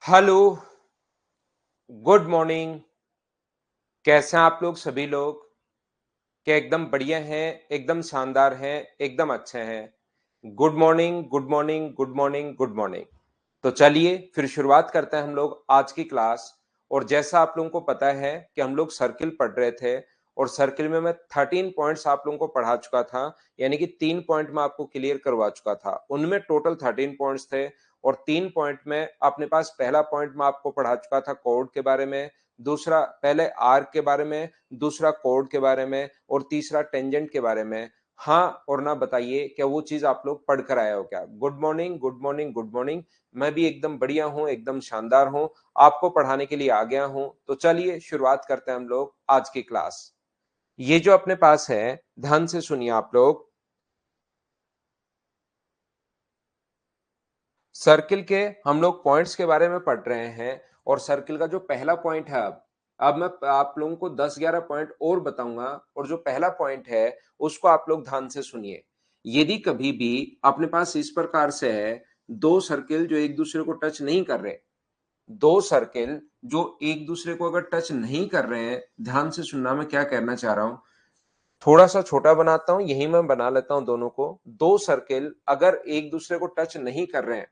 Hello, good morning. कैसे हैं आप लोग सभी लोग? क्या एकदम बढ़िया हैं, एकदम शानदार हैं, एकदम अच्छे हैं? Good morning, good morning, good morning, good morning. तो चलिए फिर शुरुआत करते हैं हम लोग आज की क्लास। और जैसा आप लोगों को पता है कि हम लोग सर्किल पढ़ रहे थे और सर्किल में मैं 13 पॉइंट्स आप लोगों को पढ़ा चुका था, यानी कि 3 पॉइंट मैं आपको क्लियर करवा चुका था। उनमें टोटल 13 पॉइंट्स थे और 3 पॉइंट में अपने पास पहला पॉइंट मैं आपको पढ़ा चुका था कोड के बारे में, दूसरा पहले आर्क के बारे में, दूसरा कोड के बारे में और तीसरा टेंजेंट के बारे में। हाँ और ना बताइए क्या वो चीज आप लोग पढ़ कर आए हो क्या? Good morning, good morning, good morning. मैं भी एकदम बढ़िया हूँ, एकदम शानदार हूँ, आपको पढ़ाने के लिए आ गया हूँ। तो चलिए शुरुआत करते हैं हम लोग आज की क्लास। ये जो अपने पास है, ध्यान से सुनिए आप लोग। सर्किल के हम लोग पॉइंट्स के बारे में पढ़ रहे हैं और सर्किल का जो पहला पॉइंट है, अब मैं आप लोगों को 10-11 पॉइंट और बताऊंगा और जो पहला पॉइंट है उसको आप लोग ध्यान से सुनिए। यदि कभी भी अपने पास इस प्रकार से है, दो सर्किल जो एक दूसरे को टच नहीं कर रहे, दो सर्किल जो एक दूसरे को अगर टच नहीं कर रहे हैं, ध्यान से सुनना मैं क्या कहना चाह रहा हूं। थोड़ा सा छोटा बनाता हूं, यही मैं बना लेता हूं दोनों को। दो सर्किल अगर एक दूसरे को टच नहीं कर रहे हैं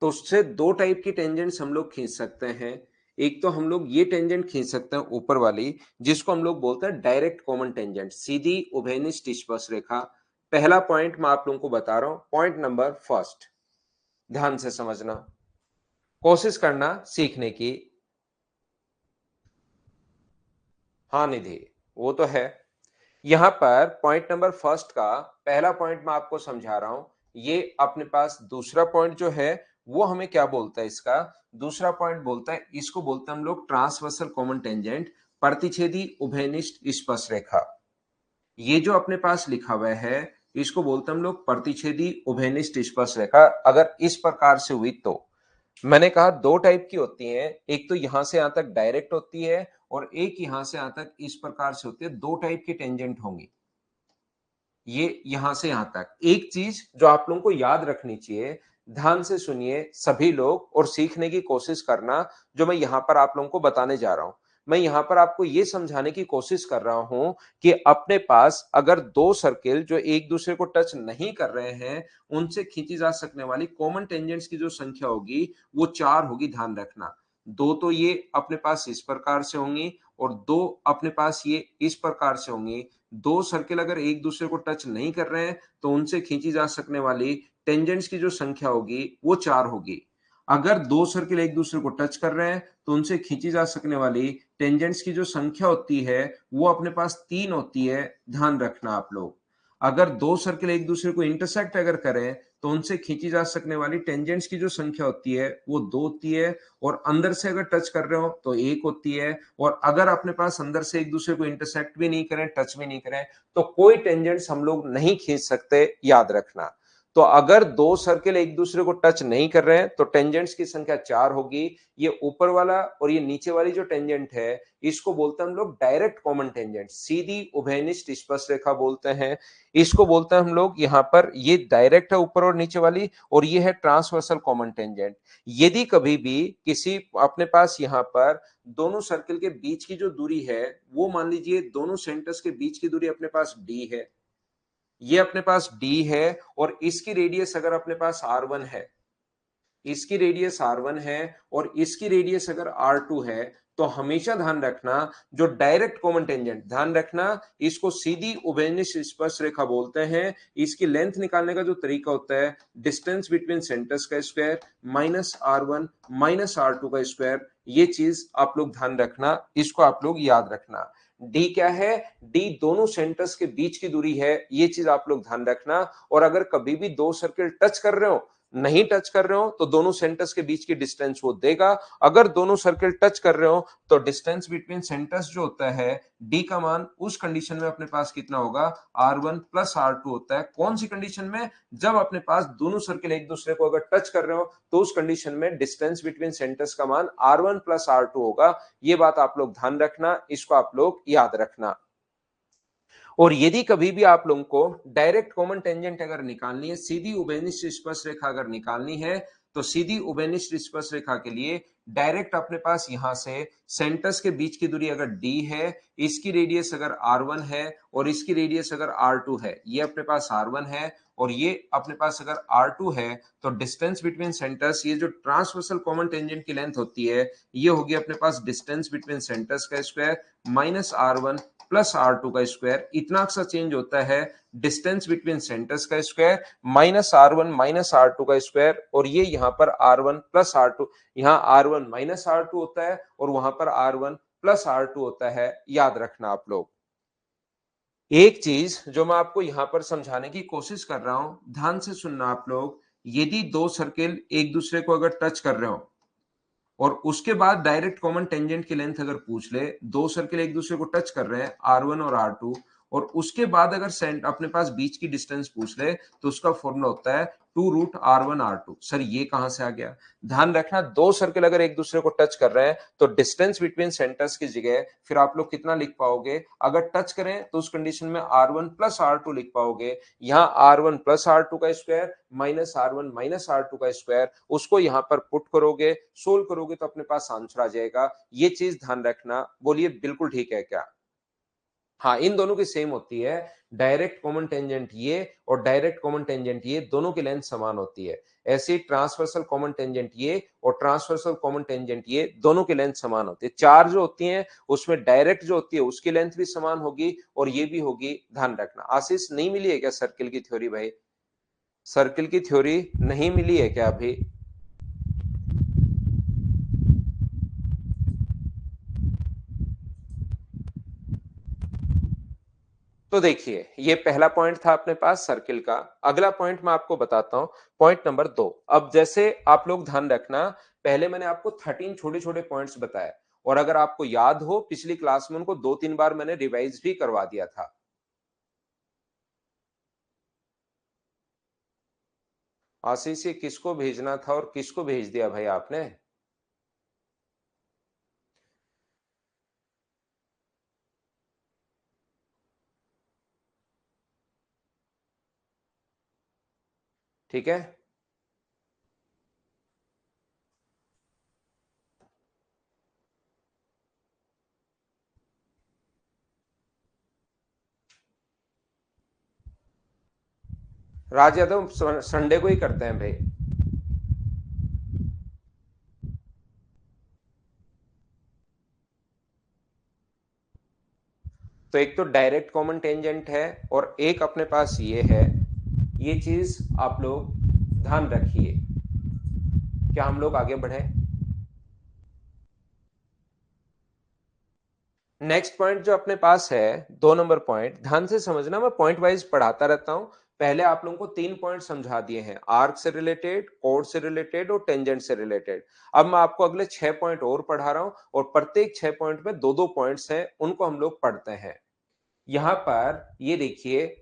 तो उससे दो टाइप की टेंजेंट्स हम लोग खींच सकते हैं। एक तो हम लोग ये टेंजेंट खींच सकते हैं ऊपर वाली, जिसको हम लोग बोलते हैं डायरेक्ट कॉमन टेंजेंट, सीधी उभयनिष्ठ स्पर्श रेखा। पहला पॉइंट मैं आप लोगों को बता रहा हूं, पॉइंट नंबर फर्स्ट। ध्यान से समझना, कोशिश करना सीखने की। हाँ निधि, वो तो है। यहां पर पॉइंट नंबर फर्स्ट का पहला पॉइंट मैं आपको समझा रहा हूं। ये अपने पास दूसरा पॉइंट जो है वो हमें क्या बोलता है, इसका दूसरा पॉइंट बोलता है, इसको बोलते हैं हम लोग ट्रांसवर्सल कॉमन टेंजेंट, प्रतिच्छेदी उभयनिष्ठ स्पर्श रेखा। ये जो अपने पास लिखा हुआ है इसको बोलते हैं हम लोग प्रतिच्छेदी उभयनिष्ठ स्पर्श रेखा। अगर इस प्रकार से हुई तो मैंने कहा दो टाइप की होती हैं, एक तो यहां से यहां तक डायरेक्ट होती है और एक यहां से यहां तक इस प्रकार से होती है। दो टाइप की टेंजेंट होंगी, ये यहां से यहां तक। एक चीज जो आप लोगों को याद रखनी चाहिए, ध्यान से सुनिए सभी लोग और सीखने की कोशिश करना, जो मैं यहां पर आप लोगों को बताने जा रहा हूं। मैं यहां पर आपको यह समझाने की कोशिश कर रहा हूं कि अपने पास अगर दो सर्किल जो एक दूसरे को टच नहीं कर रहे हैं, उनसे खींची जा सकने वाली कॉमन टेंजेंट्स की जो संख्या होगी वो 4 होगी। ध्यान रखना, दो तो ये अपने पास इस प्रकार से होंगी और दो अपने पास ये इस प्रकार से होंगी। दो सर्किल अगर एक दूसरे को टच नहीं कर रहे हैं तो उनसे खींची जा सकने वाली टेंजेंट्स की जो संख्या होगी वो 4 होगी। अगर दो सर्किल एक दूसरे को टच कर रहे हैं तो उनसे खींची जा सकने वाली टेंजेंट्स की जो संख्या होती है वो अपने पास 3 होती है। ध्यान रखना आप लोग, अगर दो सर्किल एक दूसरे को इंटरसेक्ट अगर करें तो उनसे खींची जा सकने वाली टेंजेंट्स की जो संख्या होती है वो 2 होती है। और अंदर से अगर टच कर रहे हो तो 1 होती है। और अगर अपने पास अंदर से एक दूसरे को इंटरसेक्ट भी नहीं करें, टच भी नहीं करें, तो कोई टेंजेंट्स हम लोग नहीं खींच सकते, याद रखना। तो अगर दो सर्किल एक दूसरे को टच नहीं कर रहे हैं तो टेंजेंट्स की संख्या 4 होगी। ये ऊपर वाला और ये नीचे वाली जो टेंजेंट है इसको बोलते हैं हम लोग डायरेक्ट कॉमन टेंजेंट, सीधी उभयनिष्ठ स्पर्श रेखा बोलते हैं। इसको बोलते हैं हम लोग यहाँ पर, ये डायरेक्ट है ऊपर और नीचे वाली, और ये है ट्रांसवर्सल कॉमन टेंजेंट। यदि कभी भी किसी अपने पास यहाँ पर दोनों सर्किल के बीच की जो दूरी है, वो मान लीजिए दोनों सेंटर्स के बीच की दूरी अपने पास डी है, ये अपने पास डी है, और इसकी रेडियस अगर अपने पास R1 है, इसकी रेडियस R1 है और इसकी रेडियस अगर R2 है, तो हमेशा ध्यान रखना जो डायरेक्ट कॉमन टेंजेंट, ध्यान रखना इसको सीधी उभयनिष्ठ स्पर्श रेखा बोलते हैं। इसकी लेंथ निकालने का जो तरीका होता है, डिस्टेंस बिटवीन सेंटर्स का square minus R1 minus R2 का स्क्वायर। ये चीज आप लोग ध्यान रखना, इसको आप लोग याद रखना। डी क्या है? डी दोनों सेंटर्स के बीच की दूरी है, ये चीज आप लोग ध्यान रखना। और अगर कभी भी दो सर्किल टच कर रहे हो, नहीं टच कर रहे हो तो दोनों सेंटर्स के बीच की डिस्टेंस वो देगा। अगर दोनों सर्किल टच कर रहे हो तो डिस्टेंस बिटवीन सेंटर्स जो होता है, डी का मान उस कंडीशन में अपने पास कितना होगा? R1 प्लस R2 होता है। कौन सी कंडीशन में? जब अपने पास दोनों सर्किल एक दूसरे को अगर टच कर रहे हो तो उस कंडीशन में डिस्टेंस बिटवीन सेंटर्स का मान R1 प्लस R2 होगा। ये बात आप लोग ध्यान रखना, इसको आप लोग याद रखना। और यदि कभी भी आप लोगों को डायरेक्ट कॉमन टेंजेंट अगर निकालनी है, सीधी उभयनिष्ठ स्पर्श रेखा अगर निकालनी है, तो सीधी उभयनिष्ठ स्पर्शरेखा के लिए डायरेक्ट अपने पास यहां से सेंटर्स के बीच की दूरी अगर d है, इसकी रेडियस अगर r1 है और इसकी रेडियस अगर r2 है, ये अपने पास r1 है और ये अपने पास अगर r2 है, तो डिस्टेंस बिटवीन सेंटर्स, ये जो ट्रांसवर्सल कॉमन टेंजेंट की लेंथ होती है, ये होगी अपने पास डिस्टेंस बिटवीन सेंटर्स का square minus r1 plus r2 का स्क्वायर। इतना सा चेंज होता है डिस्टेंस बिटवीन सेंटर्स का square minus r1 minus r2 का स्क्वायर, और ये यहां पर r1 प्लस r2, यहां r1 माइनस r2 होता है और वहां पर r1 प्लस r2 होता है। याद रखना आप लोग। एक चीज जो मैं आपको यहां पर समझाने की कोशिश कर रहा हूं, ध्यान से सुनना आप लोग। यदि दो सर्किल एक दूसरे को अगर टच कर रहे हो और उसके बाद डायरेक्ट कॉमन टेंजेंट की लेंथ अगर पूछ ले, दो सर्किल एक दूसरे को टच कर रहे हैं R1 और R2, और उसके बाद अगर सेंट अपने पास बीच की डिस्टेंस पूछ ले, तो उसका फॉर्मूला होता है 2√R1R2। सर ये कहां से आ गया? ध्यान रखना, दो सर्किल अगर एक दूसरे को टच कर रहे हैं तो डिस्टेंस बिटवीन सेंटर्स की जगह फिर आप लोग कितना लिख पाओगे? अगर टच करें तो उस कंडीशन में R1 प्लस R2 लिख पाओगे। यहाँ R1 प्लस R2 का square minus R1 minus R2 का स्क्वायर, उसको यहां पर पुट करोगे, सोल्व करोगे तो अपने पास आंसर आ जाएगा। ये चीज ध्यान रखना। बोलिए बिल्कुल ठीक है क्या? हाँ, इन दोनों की सेम होती है। डायरेक्ट कॉमन टेंजेंट ये और डायरेक्ट कॉमन टेंजेंट ये, दोनों की लेंथ समान होती है। ऐसे ट्रांसवर्सल कॉमन टेंजेंट ये और ट्रांसवर्सल कॉमन टेंजेंट ये, दोनों की लेंथ समान होती है। चार जो होती हैं उसमें डायरेक्ट जो होती है उसकी लेंथ भी समान होगी और ये भी होगी। ध्यान रखना। आशीष, नहीं मिली है क्या सर्किल की थ्योरी भाई? सर्किल की थ्योरी नहीं मिली है क्या अभी? तो देखिए, ये पहला पॉइंट था अपने पास सर्किल का। अगला पॉइंट मैं आपको बताता हूं, पॉइंट नंबर 2। अब जैसे आप लोग ध्यान रखना, पहले मैंने आपको 13 छोटे छोटे पॉइंट्स बताए, और अगर आपको याद हो पिछली क्लास में उनको 2-3 बार मैंने रिवाइज भी करवा दिया था। आशीष, ये किसको भेजना था और किसको भेज दिया भाई आपने? ठीक है, राज यादव संडे को ही करते हैं भाई। तो एक तो डायरेक्ट कॉमन टेंजेंट है और एक अपने पास ये है। ये चीज आप लोग ध्यान रखिए। क्या हम लोग आगे बढ़े? नेक्स्ट पॉइंट जो अपने पास है, 2 नंबर पॉइंट, ध्यान से समझना, मैं पॉइंट वाइज पढ़ाता रहता हूं। पहले आप लोगों को 3 पॉइंट समझा दिए हैं, आर्क से रिलेटेड, कोड से रिलेटेड और टेंजेंट से रिलेटेड। अब मैं आपको अगले 6 पॉइंट और पढ़ा रहा हूं, और प्रत्येक 6 पॉइंट में दो दो पॉइंट्स हैं, उनको हम लोग पढ़ते हैं। यहां पर ये देखिए,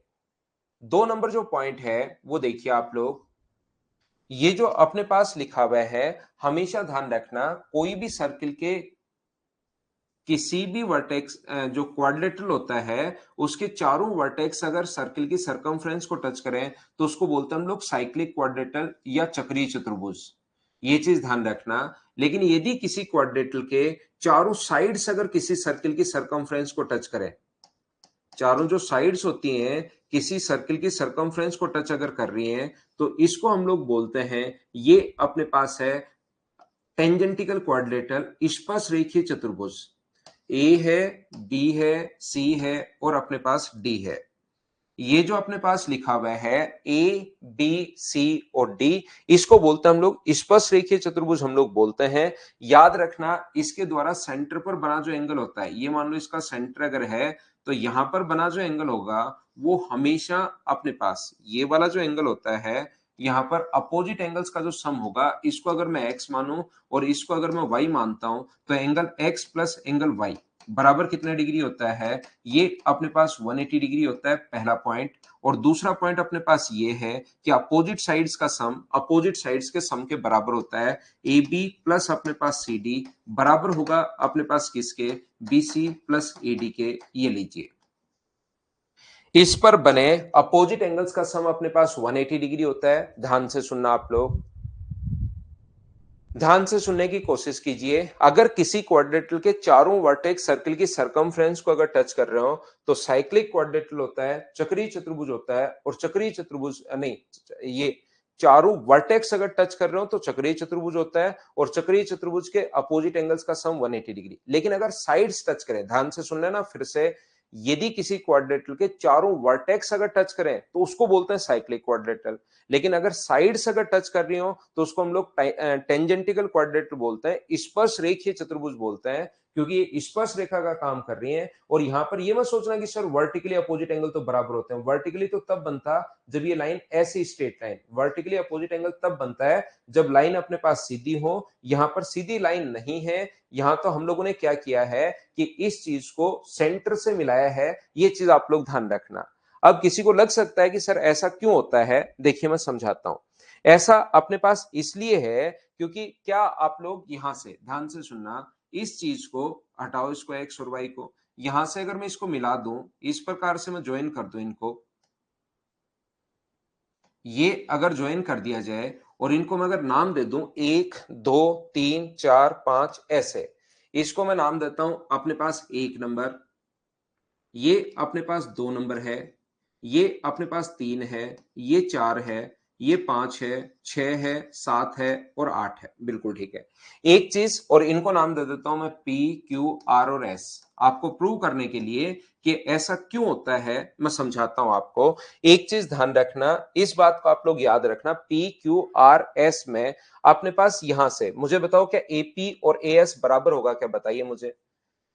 2 नंबर जो पॉइंट है वो देखिए आप लोग, ये जो अपने पास लिखा हुआ है, हमेशा ध्यान रखना, कोई भी सर्किल के किसी भी वर्टेक्स जो क्वाड्रिलेटरल होता है, उसके चारों वर्टेक्स अगर सर्किल की सरकमफ्रेंस को टच करें तो उसको बोलते हैं हम लोग साइक्लिक क्वाड्रिलेटरल या चक्रीय चतुर्भुज। ये चीज ध्यान रखना। लेकिन यदि किसी क्वाड्रिलेटरल के चारों साइड्स अगर किसी सर्किल की सरकमफ्रेंस को टच करें, चारों जो साइड्स होती हैं किसी सर्किल की सरकमफ्रेंस को टच अगर कर रही हैं, तो इसको हम लोग बोलते हैं, ये अपने पास है टेंजेंटिकल क्वाड्रिलेटरल स्पर्श रेखीय चतुर्भुज। ए है, बी है, सी है और अपने पास डी है। ये जो अपने पास लिखा हुआ है ए, बी, सी और डी, इसको बोलते हैं हम लोग स्पर्श रेखीय चतुर्भुज, हम लोग बोलते हैं। याद रखना, इसके द्वारा सेंटर पर बना जो एंगल होता है, ये मान लो इसका सेंटर अगर है, तो यहां पर बना जो एंगल होगा वो हमेशा अपने पास ये वाला जो एंगल होता है, यहां पर अपोजिट एंगल्स का जो सम होगा, इसको अगर मैं एक्स मानूं और इसको अगर मैं वाई मानता हूं, तो angle X plus angle Y बराबर कितने डिग्री होता है? ये अपने पास 180 डिग्री होता है, पहला पॉइंट। और दूसरा पॉइंट अपने पास ये है कि अपोजिट साइड्स का सम अपोजिट साइड्स के सम के बराबर होता है। ए बी प्लस अपने पास सी डी बराबर होगा अपने पास किसके? B C plus A D के। ये लीजिए, इस पर बने अपोजिट एंगल्स का सम अपने पास 180 डिग्री होता है। ध्यान से सुनना आप लोग। ध्यान से सुनने की कोशिश कीजिए। अगर किसी क्वाड्रेटल के चारों वर्टेक्स सर्किल की सरकमफ्रेंस को अगर टच कर रहे हो तो साइक्लिक क्वाड्रेटल होता है, चक्रीय चतुर्भुज होता है, और चक्रीय चतुर्भुज नहीं, ये चारों वर्टेक्स अगर टच कर रहे हो तो चक्रीय चतुर्भुज होता है, और चक्रीय चतुर्भुज के अपोजिट एंगल्स का सम 180 डिग्री। लेकिन अगर साइड्स टच करें, ध्यान से सुन लेना फिर से, यदि किसी क्वाड्रेटल के चारों वर्टेक्स अगर टच करें तो उसको बोलते हैं साइक्लिक क्वाड्रेटल। लेकिन अगर साइड्स अगर टच कर रही हो तो उसको हम लोग टेंजेंटिकल क्वाड्रेटल बोलते हैं, स्पर्श रेखीय चतुर्भुज बोलते हैं, क्योंकि ये स्पर्श रेखा का काम कर रही है। और यहां पर ये मत सोचना कि सर वर्टिकली अपोजिट एंगल तो बराबर होते हैं। वर्टिकली तो तब बनता जब ये लाइन ऐसी straight line, vertically opposite angle तब बनता है जब लाइन अपने पास सीधी हो। यहां पर सीधी लाइन नहीं है, यहां तो हम लोगों ने क्या किया है कि इस चीज को सेंटर से मिलाया है। ये चीज आप लोग ध्यान रखना। अब किसी को लग सकता है कि सर ऐसा क्यों होता है, देखिए मैं समझाता हूं। ऐसा अपने पास इसलिए है क्योंकि क्या आप लोग यहां से ध्यान से सुनना, इस चीज को हटाओ, इसको एक्स और वाई को, यहां से अगर मैं इसको मिला दूं, इस प्रकार से मैं ज्वाइन कर दूं इनको, ये अगर ज्वाइन कर दिया जाए और इनको मैं अगर नाम दे दूं 1 2 3 4 5 ऐसे, इसको मैं नाम देता हूं अपने पास 1 नंबर, ये अपने पास 2 नंबर है, ये अपने पास 3 है, ये 4 है, ये 5 है, 6 है, 7 है और 8 है। बिल्कुल ठीक है। एक चीज और इनको नाम दे देता हूं मैं P Q R और S, आपको प्रूव करने के लिए कि ऐसा क्यों होता है मैं समझाता हूं आपको। एक चीज ध्यान रखना, इस बात को आप लोग याद रखना, P Q R S में अपने पास यहां से मुझे बताओ क्या AP और AS बराबर होगा क्या, बताइए मुझे।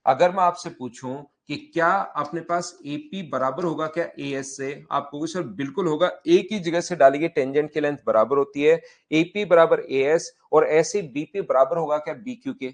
अगर मैं आपसे पूछूं कि क्या अपने पास एपी बराबर होगा क्या एएस से, आप कहोगे सर बिल्कुल होगा, एक ही जगह से डालिए टेंजेंट की लेंथ बराबर होती है, एपी बराबर एएस, और ऐसे बीपी बराबर होगा क्या बीक्यू के,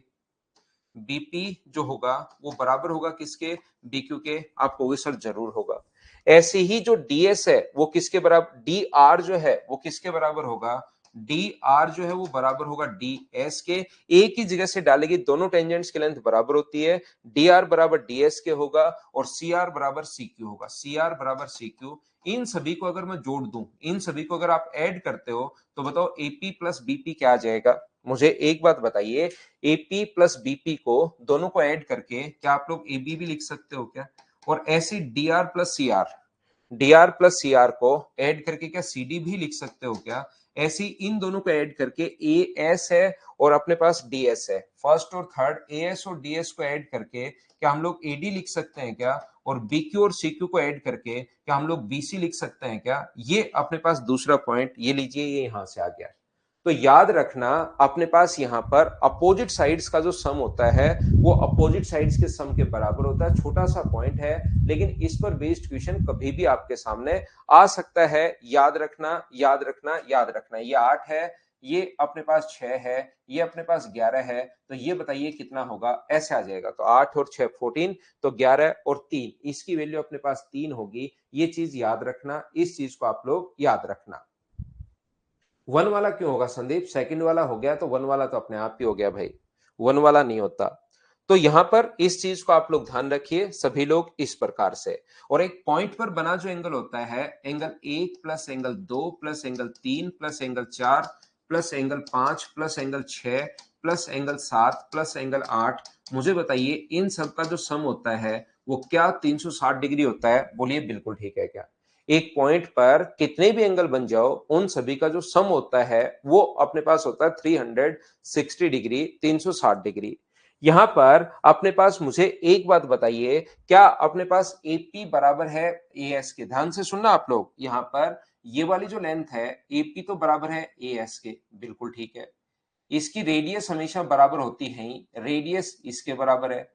बीपी जो होगा वो बराबर होगा किसके, बीक्यू के, आप कहोगे सर जरूर होगा। ऐसे ही जो डीएस है वो किसके बराबर, डी आर जो है वो किसके बराबर होगा, डी आर जो है वो बराबर होगा डी एस के। एक ही जगह से डालेगी, दोनों टेंजेंट्स की लेंथ बराबर होती है, डी आर बराबर डी एस के होगा, और सी आर बराबर सी क्यू होगा, सी आर बराबर सी क्यू। इन सभी को अगर मैं जोड़ दूं, इन सभी को अगर आप ऐड करते हो तो बताओ एपी प्लस बीपी क्या आ जाएगा। मुझे एक बात बताइए, एपी प्लस बीपी को दोनों को ऐड करके क्या आप लोग एबी भी लिख सकते हो क्या, और ऐसी D R plus C R, DR plus C R को ऐड करके क्या सी डी भी लिख सकते हो क्या। ऐसी इन दोनों को ऐड करके ए एस है और अपने पास डी एस है, फर्स्ट और थर्ड ए एस और डी एस को ऐड करके क्या हम लोग ए डी लिख सकते हैं क्या, और बी क्यू और सी क्यू को ऐड करके क्या हम लोग बी सी लिख सकते हैं क्या। ये अपने पास दूसरा पॉइंट, ये लीजिए, ये यहां से आ गया। तो याद रखना अपने पास यहां पर अपोजिट साइड्स का जो सम होता है वो अपोजिट साइड्स के सम के बराबर होता है। छोटा सा पॉइंट है लेकिन इस पर बेस्ड क्वेश्चन कभी भी आपके सामने आ सकता है। याद रखना, याद रखना, याद रखना। ये 8 है, ये अपने पास 6 है, ये अपने पास 11 है, तो ये बताइए कितना होगा, ऐसे आ जाएगा। तो 8 और 6 14, तो 11 और 3, इसकी वैल्यू अपने पास 3 होगी। ये चीज याद रखना, इस चीज को आप लोग याद रखना। 1 वाला क्यों होगा संदीप, सेकंड वाला हो गया तो 1 वाला तो अपने आप ही हो गया भाई, 1 वाला नहीं होता। तो यहां पर इस चीज को आप लोग ध्यान रखिए सभी लोग इस प्रकार से। और एक पॉइंट पर बना जो एंगल होता है, angle 1 plus angle 2 plus angle 3 plus angle 4 plus angle 5 plus angle 6 plus angle 7 plus angle 8, मुझे बताइए इन सब का जो सम होता है वो क्या 360 डिग्री होता है, बोलिए बिल्कुल ठीक है क्या। एक पॉइंट पर कितने भी एंगल बन जाओ उन सभी का जो सम होता है वो अपने पास होता है 360 डिग्री, 360 डिग्री। यहां पर अपने पास मुझे एक बात बताइए, क्या अपने पास एपी बराबर है एएस के, ध्यान से सुनना आप लोग। यहां पर ये वाली जो लेंथ है एपी तो बराबर है एएस के, बिल्कुल ठीक है। इसकी रेडियस हमेशा बराबर होती है ही, रेडियस इसके बराबर है,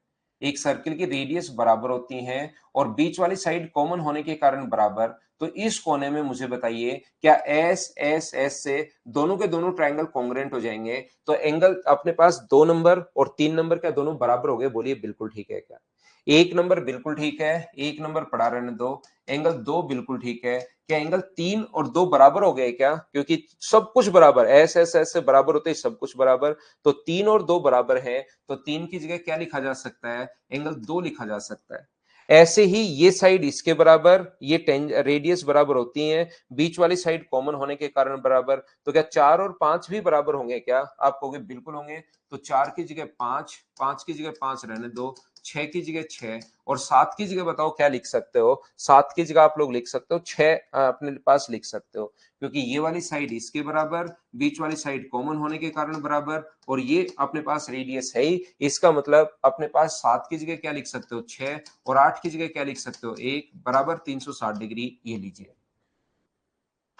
एक सर्किल की रेडियस बराबर होती है, और बीच वाली साइड कॉमन होने के कारण बराबर। तो इस कोने में मुझे बताइए क्या एस एस एस से दोनों के दोनों ट्रायंगल कॉन्ग्रुएंट हो जाएंगे, तो एंगल अपने पास 2 नंबर और 3 नंबर क्या दोनों बराबर हो गए, बोलिए बिल्कुल ठीक है क्या। 1 नंबर बिल्कुल ठीक है, 1 नंबर पड़ा रहने दो, एंगल 2 बिल्कुल ठीक है, क्या एंगल 3 और 2 बराबर हो गए क्या, क्योंकि सब कुछ बराबर, एस एस एस से बराबर होते ही सब कुछ बराबर। तो 3 और 2 बराबर है, तो 3 की जगह क्या लिखा जा सकता है, एंगल 2 लिखा जा सकता है। ऐसे ही ये साइड इसके बराबर, ये रेडियस बराबर होती है, बीच वाली साइड कॉमन होने के कारण बराबर। तो क्या 4 और 5 भी बराबर होंगे क्या? आप कहोगे बिल्कुल होंगे। तो 4 की जगह 5, 5 की जगह 5 रहने दो, 6 की जगह 6 और 7 की जगह बताओ क्या लिख सकते हो? 7 की जगह आप लोग लिख सकते हो 6 अपने पास लिख सकते हो, क्योंकि ये वाली साइड इसके बराबर, बीच वाली साइड कॉमन होने के कारण बराबर, और ये अपने पास रेडियस है ही। इसका मतलब अपने पास 7 की जगह क्या लिख सकते हो? 6 और 8 की जगह क्या लिख सकते हो? 1 बराबर 360 डिग्री। ये लीजिए।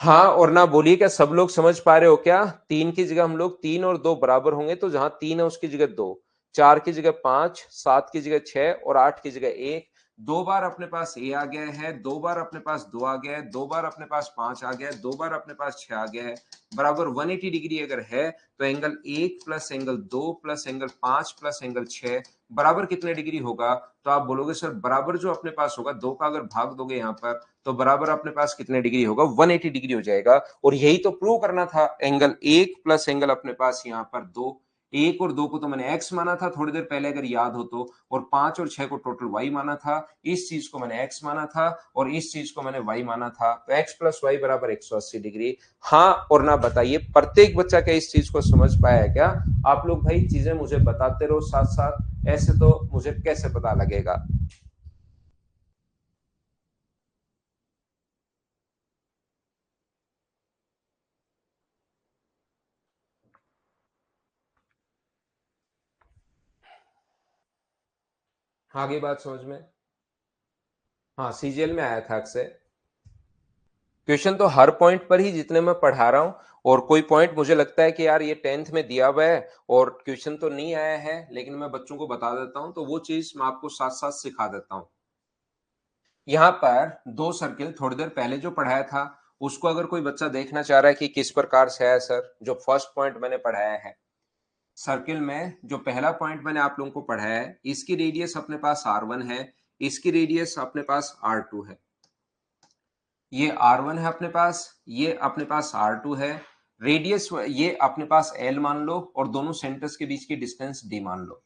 हाँ और ना बोलिए, क्या सब लोग समझ पा रहे हो क्या? 3 की जगह हम लोग 3 और 2 बराबर होंगे, तो जहां 3 है उसकी जगह 2, 4 की जगह 5, 7 की जगह 6 और 8 की जगह 1। दो बार अपने पास ए आ गया है, दो बार अपने पास 2 आ गया है, दो बार अपने पास 5 आ गया है, दो बार अपने पास 6 आ गया है। बराबर 180 डिग्री अगर है तो angle 1 plus angle 2 plus angle 5 plus angle 6 बराबर कितने डिग्री होगा? तो आप बोलोगे सर बराबर जो अपने पास होगा, 2 का अगर भाग दोगे यहाँ पर तो बराबर अपने पास कितने डिग्री होगा? 180 डिग्री हो जाएगा। और यही तो प्रूव करना था। एंगल 1 प्लस एंगल अपने पास यहाँ पर 2, 1 और 2 को तो मैंने x माना था थोड़ी देर पहले अगर याद हो तो, और 5 और 6 को टोटल y माना था। इस चीज को मैंने x माना था और इस चीज को मैंने y माना था, तो x प्लस वाई बराबर 180 डिग्री। हाँ और ना बताइए, प्रत्येक बच्चा क्या इस चीज को समझ पाया है क्या? आप लोग भाई चीजें मुझे बताते रहो साथ साथ, ऐसे तो मुझे कैसे पता लगेगा। आगे बात समझ में? हाँ सीजीएल में आया था अक्सर। क्वेश्चन तो हर पॉइंट पर ही जितने मैं पढ़ा रहा हूँ, और कोई पॉइंट मुझे लगता है कि यार ये 10th में दिया हुआ है और क्वेश्चन तो नहीं आया है, लेकिन मैं बच्चों को बता देता हूँ, तो वो चीज मैं आपको साथ साथ सिखा देता हूँ। यहाँ पर दो सर्किल थोड़ी देर पहले जो पढ़ाया था, उसको अगर कोई बच्चा देखना चाह रहा है कि किस प्रकार से है सर, जो फर्स्ट पॉइंट मैंने पढ़ाया है सर्किल में, जो पहला पॉइंट मैंने आप लोगों को पढ़ाया है, इसकी रेडियस अपने पास R1 है, इसकी रेडियस अपने पास R2 है। ये R1 है अपने पास, ये अपने पास R2 है। रेडियस ये अपने पास L मान लो और दोनों सेंटर्स के बीच की डिस्टेंस D मान लो।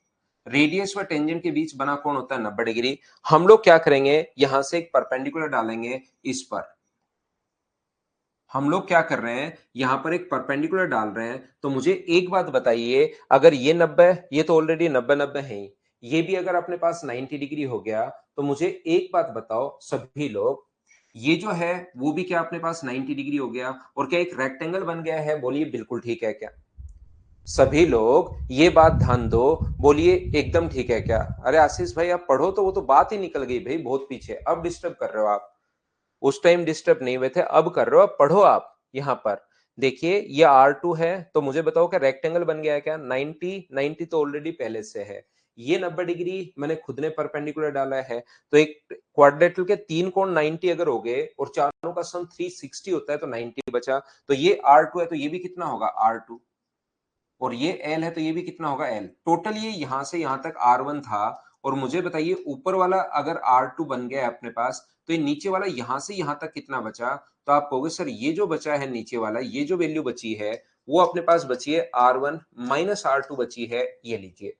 रेडियस व टेंजेंट के बीच बना कोण होता है 90 डिग्री। हम लोग क्या करेंगे, यहां से एक परपेंडिकुलर डालेंगे इस पर। हम लोग क्या कर रहे हैं, यहां पर एक परपेंडिकुलर डाल रहे हैं। तो मुझे एक बात बताइए, अगर ये 90, ये तो ऑलरेडी 90-90 है ही, ये भी अगर अपने पास 90 डिग्री हो गया, तो मुझे एक बात बताओ सभी लोग, ये जो है वो भी क्या अपने पास 90 डिग्री हो गया, और क्या एक रेक्टेंगल बन गया है? बोलिए बिल्कुल ठीक है क्या? सभी लोग ये बात ध्यान दो, बोलिए एकदम ठीक है क्या? अरे आशीष भाई आप पढ़ो, तो वो तो बात ही निकल गई भाई बहुत पीछे, अब डिस्टर्ब कर रहे हो आप। उस टाइम डिस्टर्ब नहीं हुए थे, अब कर रहे हो, अब पढ़ो आप। यहां पर देखिए ये R2 है, तो मुझे बताओ क्या रेक्टेंगल बन गया है क्या? 90 90 तो ऑलरेडी पहले से है। ये 90 डिग्री मैंने खुद ने परपेंडिकुलर डाला है, तो एक क्वाड्रेटल के तीन कोण 90 अगर हो गए और चारों का सम 360 होता है, तो 90 बचा। तो ये R2 है, तो ये भी कितना होगा? R2। और ये L है, तो ये भी कितना होगा? L। टोटल ये यहां से यहां तक R1 था। और मुझे बताइए ऊपर वाला अगर R2 बन गया है अपने पास, तो ये नीचे वाला यहां से यहां तक कितना बचा? तो आप कहोगे सर ये जो बचा है नीचे वाला, ये जो वैल्यू बची है, वो अपने पास बची है R1 माइनस R2 बची है, ये लीजिए।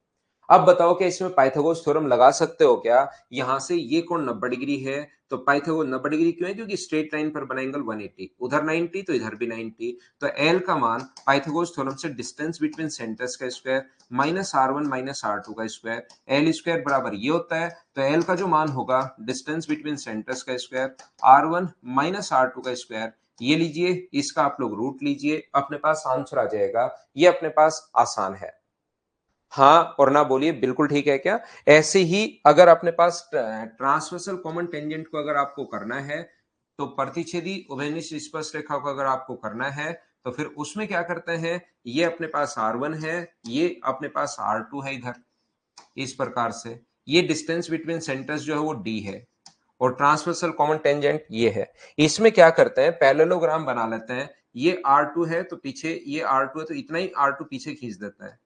अब बताओ कि इसमें पाइथागोरस थ्योरम लगा सकते हो क्या? यहां से ये कोण 90 डिग्री है, तो पाइथागोरस 90 डिग्री क्यों है? क्योंकि स्ट्रेट लाइन पर बना एंगल 180, उधर 90 तो इधर भी 90। तो एल का मान पाइथागोरस थ्योरम से डिस्टेंस बिटवीन सेंटर्स का square minus R1 minus R2 का स्क्वायर, एल स्क्वायर बराबर ये होता है। तो एल का जो मान होगा डिस्टेंस बिटवीन सेंटर्स का स्क्वायर R1 माइनस R2 का स्क्वायर, ये लीजिए, इसका आप लोग रूट लीजिए, अपने पास आंसर आ जाएगा। ये अपने पास आसान है। हाँ और ना बोलिए बिल्कुल ठीक है क्या? ऐसे ही अगर अपने पास ट्रांसवर्सल कॉमन टेंजेंट को अगर आपको करना है, तो प्रतिच्छेदी उभयनिष्ठ स्पर्शरेखा को अगर आपको करना है, तो फिर उसमें क्या करते हैं, ये अपने पास R1 है, ये अपने पास R2 है इधर, इस प्रकार से। ये डिस्टेंस बिटवीन सेंटर्स जो है वो D है, और ट्रांसवर्सल कॉमन टेंजेंट ये है। इसमें क्या करते हैं, पैरेललोग्राम बना लेते हैं। ये R2 है, तो पीछे ये R2 है, तो इतना ही R2 पीछे खींच देता है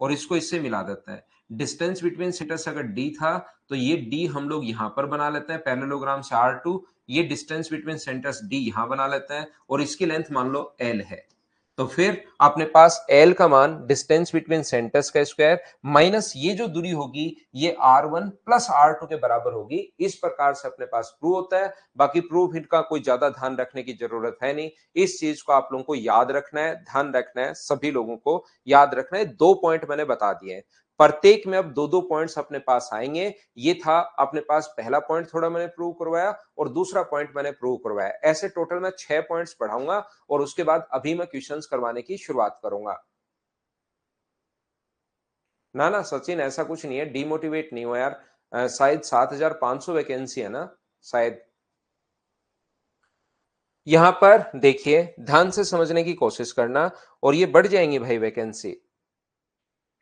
और इसको इससे मिला देता है। डिस्टेंस बिटवीन सेंटर्स अगर d था, तो ये d हम लोग यहां पर बना लेते हैं पैरेललोग्राम से R2। ये डिस्टेंस बिटवीन सेंटर्स d यहां बना लेते हैं, और इसकी लेंथ मान लो L है। तो फिर अपने पास L का मान डिस्टेंस बिटवीन सेंटर्स का स्क्वायर माइनस ये जो दूरी होगी ये R1 प्लस R2 के बराबर होगी। इस प्रकार से अपने पास प्रूव होता है। बाकी प्रूफ हिट का कोई ज्यादा ध्यान रखने की जरूरत है नहीं। इस चीज को आप लोगों को याद रखना है, ध्यान रखना है, सभी लोगों को याद रखना है। 2 पॉइंट मैंने बता दिए हैं, प्रत्येक में अब 2-2 पॉइंट्स अपने पास आएंगे। ये था अपने पास पहला पॉइंट थोड़ा मैंने प्रूव करवाया और दूसरा पॉइंट मैंने प्रूव करवाया। ऐसे टोटल मैं 6 पॉइंट्स पढ़ाऊंगा और उसके बाद अभी मैं क्वेश्चंस करवाने की शुरुआत करूंगा। ना ना सचिन, ऐसा कुछ नहीं है, डिमोटिवेट नहीं हो यार। शायद 7500 वैकेंसी है ना शायद। यहां पर देखिए, ध्यान से समझने की कोशिश करना, और ये बढ़ जाएंगी भाई वैकेंसी।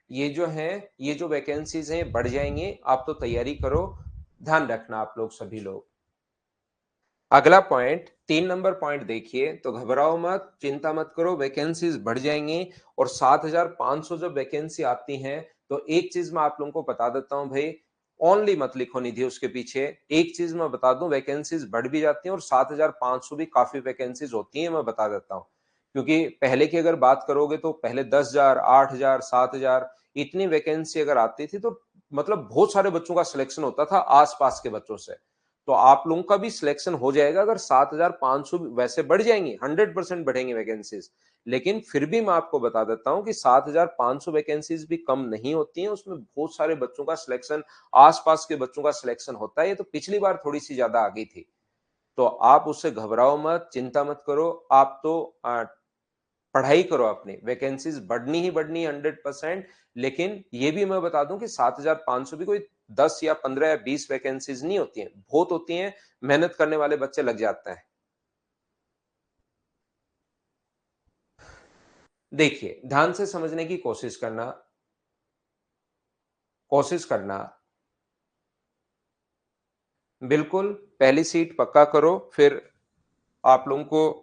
ये जो है, ये जो वैकेंसीज हैं बढ़ जाएंगी। आप तो तैयारी करो, ध्यान रखना आप लोग सभी लोग। अगला पॉइंट 3 नंबर पॉइंट देखिए, तो घबराओ मत, चिंता मत करो, वैकेंसीज बढ़ जाएंगी। और 7500 जब वैकेंसी आती हैं तो एक चीज मैं आप लोगों को बता देता हूं भाई, ओनली मत लिखो निधि उसके पीछे। एक चीज मैं बता दूं, वैकेंसीज बढ़ भी जाती हैं और 7500 भी काफी वैकेंसीज होती हैं, मैं बता देता हूं। क्योंकि पहले की अगर बात करोगे तो पहले 10,000, 8,000, 7,000 इतनी वैकेंसी अगर आती थी तो मतलब बहुत सारे बच्चों का सिलेक्शन होता था आसपास के बच्चों से। तो आप लोगों का भी सिलेक्शन हो जाएगा अगर 7500 वैसे बढ़ जाएंगी, 100% बढ़ेंगे वैकेंसीज। लेकिन फिर भी मैं आपको बता देता हूं कि 7500 वैकेंसीज भी कम नहीं होती हैं, उसमें बहुत सारे बच्चों का सिलेक्शन, आसपास के बच्चों का सिलेक्शन होता है। ये तो पिछली बार थोड़ी सी ज्यादा आ गई थी। तो आप उससे घबराओ मत, चिंता मत करो। आप तो पढ़ाई करो अपनी, वैकेंसीज बढ़नी ही बढ़नी 100%। लेकिन ये भी मैं बता दूं कि 7500 भी कोई 10 या 15 या 20 वैकेंसीज नहीं होती हैं, बहुत होती हैं। मेहनत करने वाले बच्चे लग जाते हैं। देखिए, ध्यान से समझने की कोशिश करना। बिल्कुल, पहली सीट पक्का करो, फिर आप लोगों को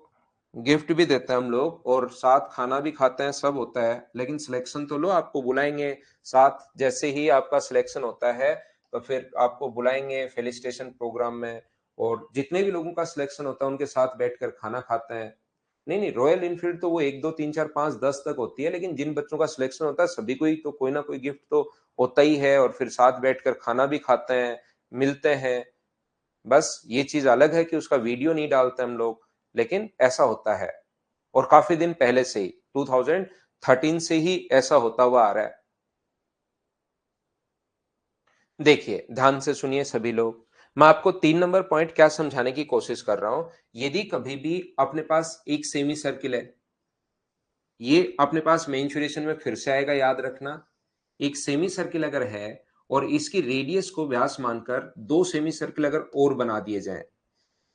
गिफ्ट भी देते हैं हम लोग और साथ खाना भी खाते हैं, सब होता है। लेकिन सिलेक्शन तो लो, आपको बुलाएंगे साथ। जैसे ही आपका सिलेक्शन होता है तो फिर आपको बुलाएंगे फेलिसिटेशन प्रोग्राम में, और जितने भी लोगों का सिलेक्शन होता है उनके साथ बैठकर खाना खाते हैं। नहीं नहीं, रॉयल इनफील्ड तो वो 1 2 3 4 5 10 तक होती है, लेकिन जिन बच्चों का सिलेक्शन होता है सभी को ही तो कोई ना कोई गिफ्ट तो होता ही है, और फिर साथ बैठकर खाना भी खाते हैं, मिलते हैं। बस ये चीज अलग है कि उसका वीडियो नहीं डालते हम लोग, लेकिन ऐसा होता है। और काफी दिन पहले से ही, 2013 से ही ऐसा होता हुआ आ रहा है। देखिए, ध्यान से सुनिए सभी लोग, मैं आपको 3 नंबर पॉइंट क्या समझाने की कोशिश कर रहा हूं। यदि कभी भी अपने पास एक सेमी सर्किल है, ये अपने पास मेंसुरेशन में फिर से आएगा, याद रखना। एक सेमी सर्किल अगर है और इसकी रेडियस को व्यास मानकर 2 सेमी सर्किल अगर और बना दिए जाएं,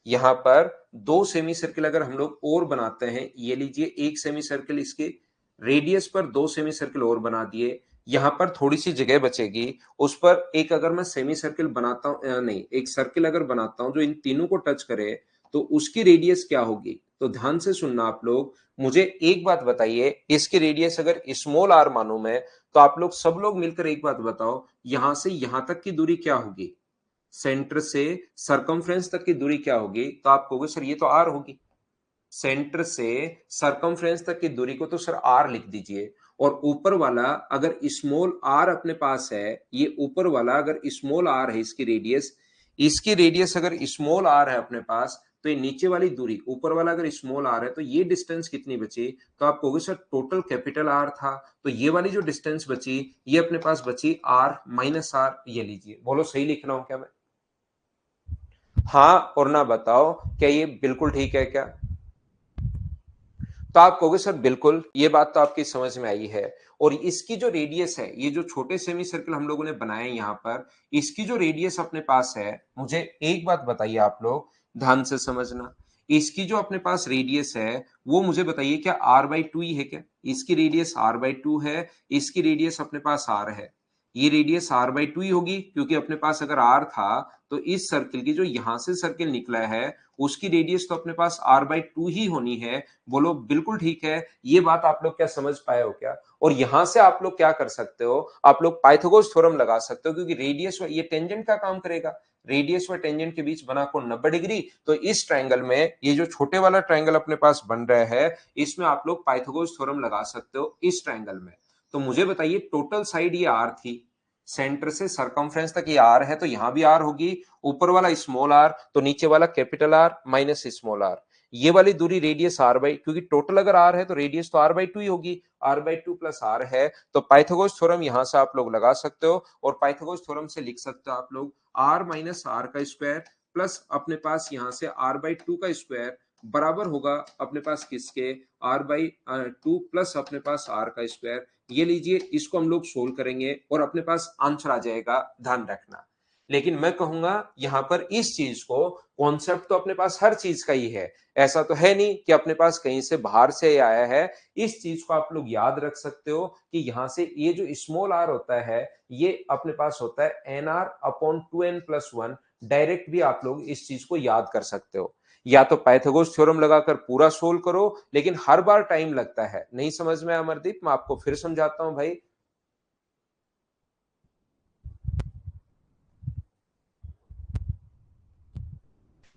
यहां पर 2 सेमी सर्किल अगर हम लोग और बनाते हैं, ये लीजिए एक सेमी सर्किल, इसके रेडियस पर 2 सेमी सर्किल और बना दिए, यहां पर थोड़ी सी जगह बचेगी। उस पर एक अगर मैं सेमी सर्किल बनाता हूं, नहीं, एक सर्किल अगर बनाता हूं जो इन तीनों को टच करे, तो उसकी रेडियस क्या होगी। तो ध्यान से सुनना आप लोग, मुझे एक बात बताइए, इसकी रेडियस अगर स्मॉल आर मानूं मैं, तो आप लोग सब लोग मिलकर एक बात बताओ, यहां से यहां तक की दूरी क्या होगी, सेंटर से सरकमफ्रेंस तक की दूरी क्या होगी। तो आप कहोगे सर ये तो आर होगी। सेंटर से सरकमफ्रेंस तक की दूरी को तो सर आर लिख दीजिए। और ऊपर वाला अगर स्मॉल आर अपने पास है, ये ऊपर वाला अगर स्मॉल आर है, इसकी रेडियस अगर स्मॉल आर है अपने पास, तो ये नीचे वाली दूरी, ऊपर वाला अगर स्मॉल आर है, तो ये डिस्टेंस कितनी बची। तो आप कहोगे सर टोटल कैपिटल आर था, तो ये वाली जो डिस्टेंस बची, ये अपने पास बची आर माइनस आर। ये लीजिए, बोलो सही लिख रहा हूं क्या मैं? हाँ और ना बताओ, क्या ये बिल्कुल ठीक है क्या? तो आप कहोगे सर बिल्कुल, ये बात तो आपकी समझ में आई है। और इसकी जो रेडियस है, ये जो छोटे सेमी सर्कल हम लोगों ने बनाए यहाँ पर, इसकी जो रेडियस अपने पास है, मुझे एक बात बताइए आप लोग, ध्यान से समझना। इसकी जो अपने पास रेडियस है, वो मुझे बताइए क्या r/2 ही है क्या? इसकी रेडियस r/2 है, इसकी रेडियस अपने पास r है। ये रेडियस r/2 ही होगी, क्योंकि अपने पास अगर r था तो इस सर्किल की जो यहां से सर्किल निकला है उसकी रेडियस तो अपने पास r/2 ही होनी है। बोलो बिल्कुल ठीक है। ये बात आप लोग क्या समझ पाए हो क्या? और यहां से आप लोग क्या कर सकते हो, आप लोग पाइथागोरस थ्योरम लगा सकते हो, क्योंकि रेडियस ये टेंजेंट का काम करेगा। रेडियस व टेंजेंट के बीच बना कोण 90 डिग्री। तो इस ट्रायंगल में ये जो छोटे वाला ट्रायंगल अपने पास बन रहा है, इसमें आप लोग पाइथागोरस थ्योरम लगा सकते हो इस ट्रायंगल में। तो मुझे बताइए, टोटल साइड ये r थी, सेंटर से सरकमफ्रेंस तक ये r है, तो यहां भी r होगी। ऊपर वाला स्मॉल r, तो नीचे वाला capital R minus small r। ये वाली दूरी रेडियस क्योंकि टोटल अगर r है तो रेडियस तो r/2 ही होगी। r/2 प्लस r है, तो पाइथागोरस थ्योरम यहां से आप लोग लगा सकते हो, और पाइथागोरस थ्योरम से लिख सकते हो आप लोग r माइनस r का स्क्वायर प्लस अपने पास यहां से r/2 का स्क्वायर बराबर होगा अपने पास किसके, r/2 प्लस अपने पास r का स्क्वायर। ये लीजिए, इसको हम लोग सोल्व करेंगे और अपने पास आंसर आ जाएगा, ध्यान रखना। लेकिन मैं कहूंगा यहां पर इस चीज को, कॉन्सेप्ट तो अपने पास हर चीज का ही है, ऐसा तो है नहीं कि अपने पास कहीं से बाहर से आया है। इस चीज को आप लोग याद रख सकते हो कि यहां से ये जो स्मॉल r होता है, ये अपने पास होता है nr/2n+1। डायरेक्ट भी आप लोग इस चीज को याद कर सकते हो। या तो पाइथागोरस थ्योरम लगाकर पूरा सोल्व करो, लेकिन हर बार टाइम लगता है। नहीं समझ में आया अमरदीप? मैं आपको फिर समझाता हूं भाई।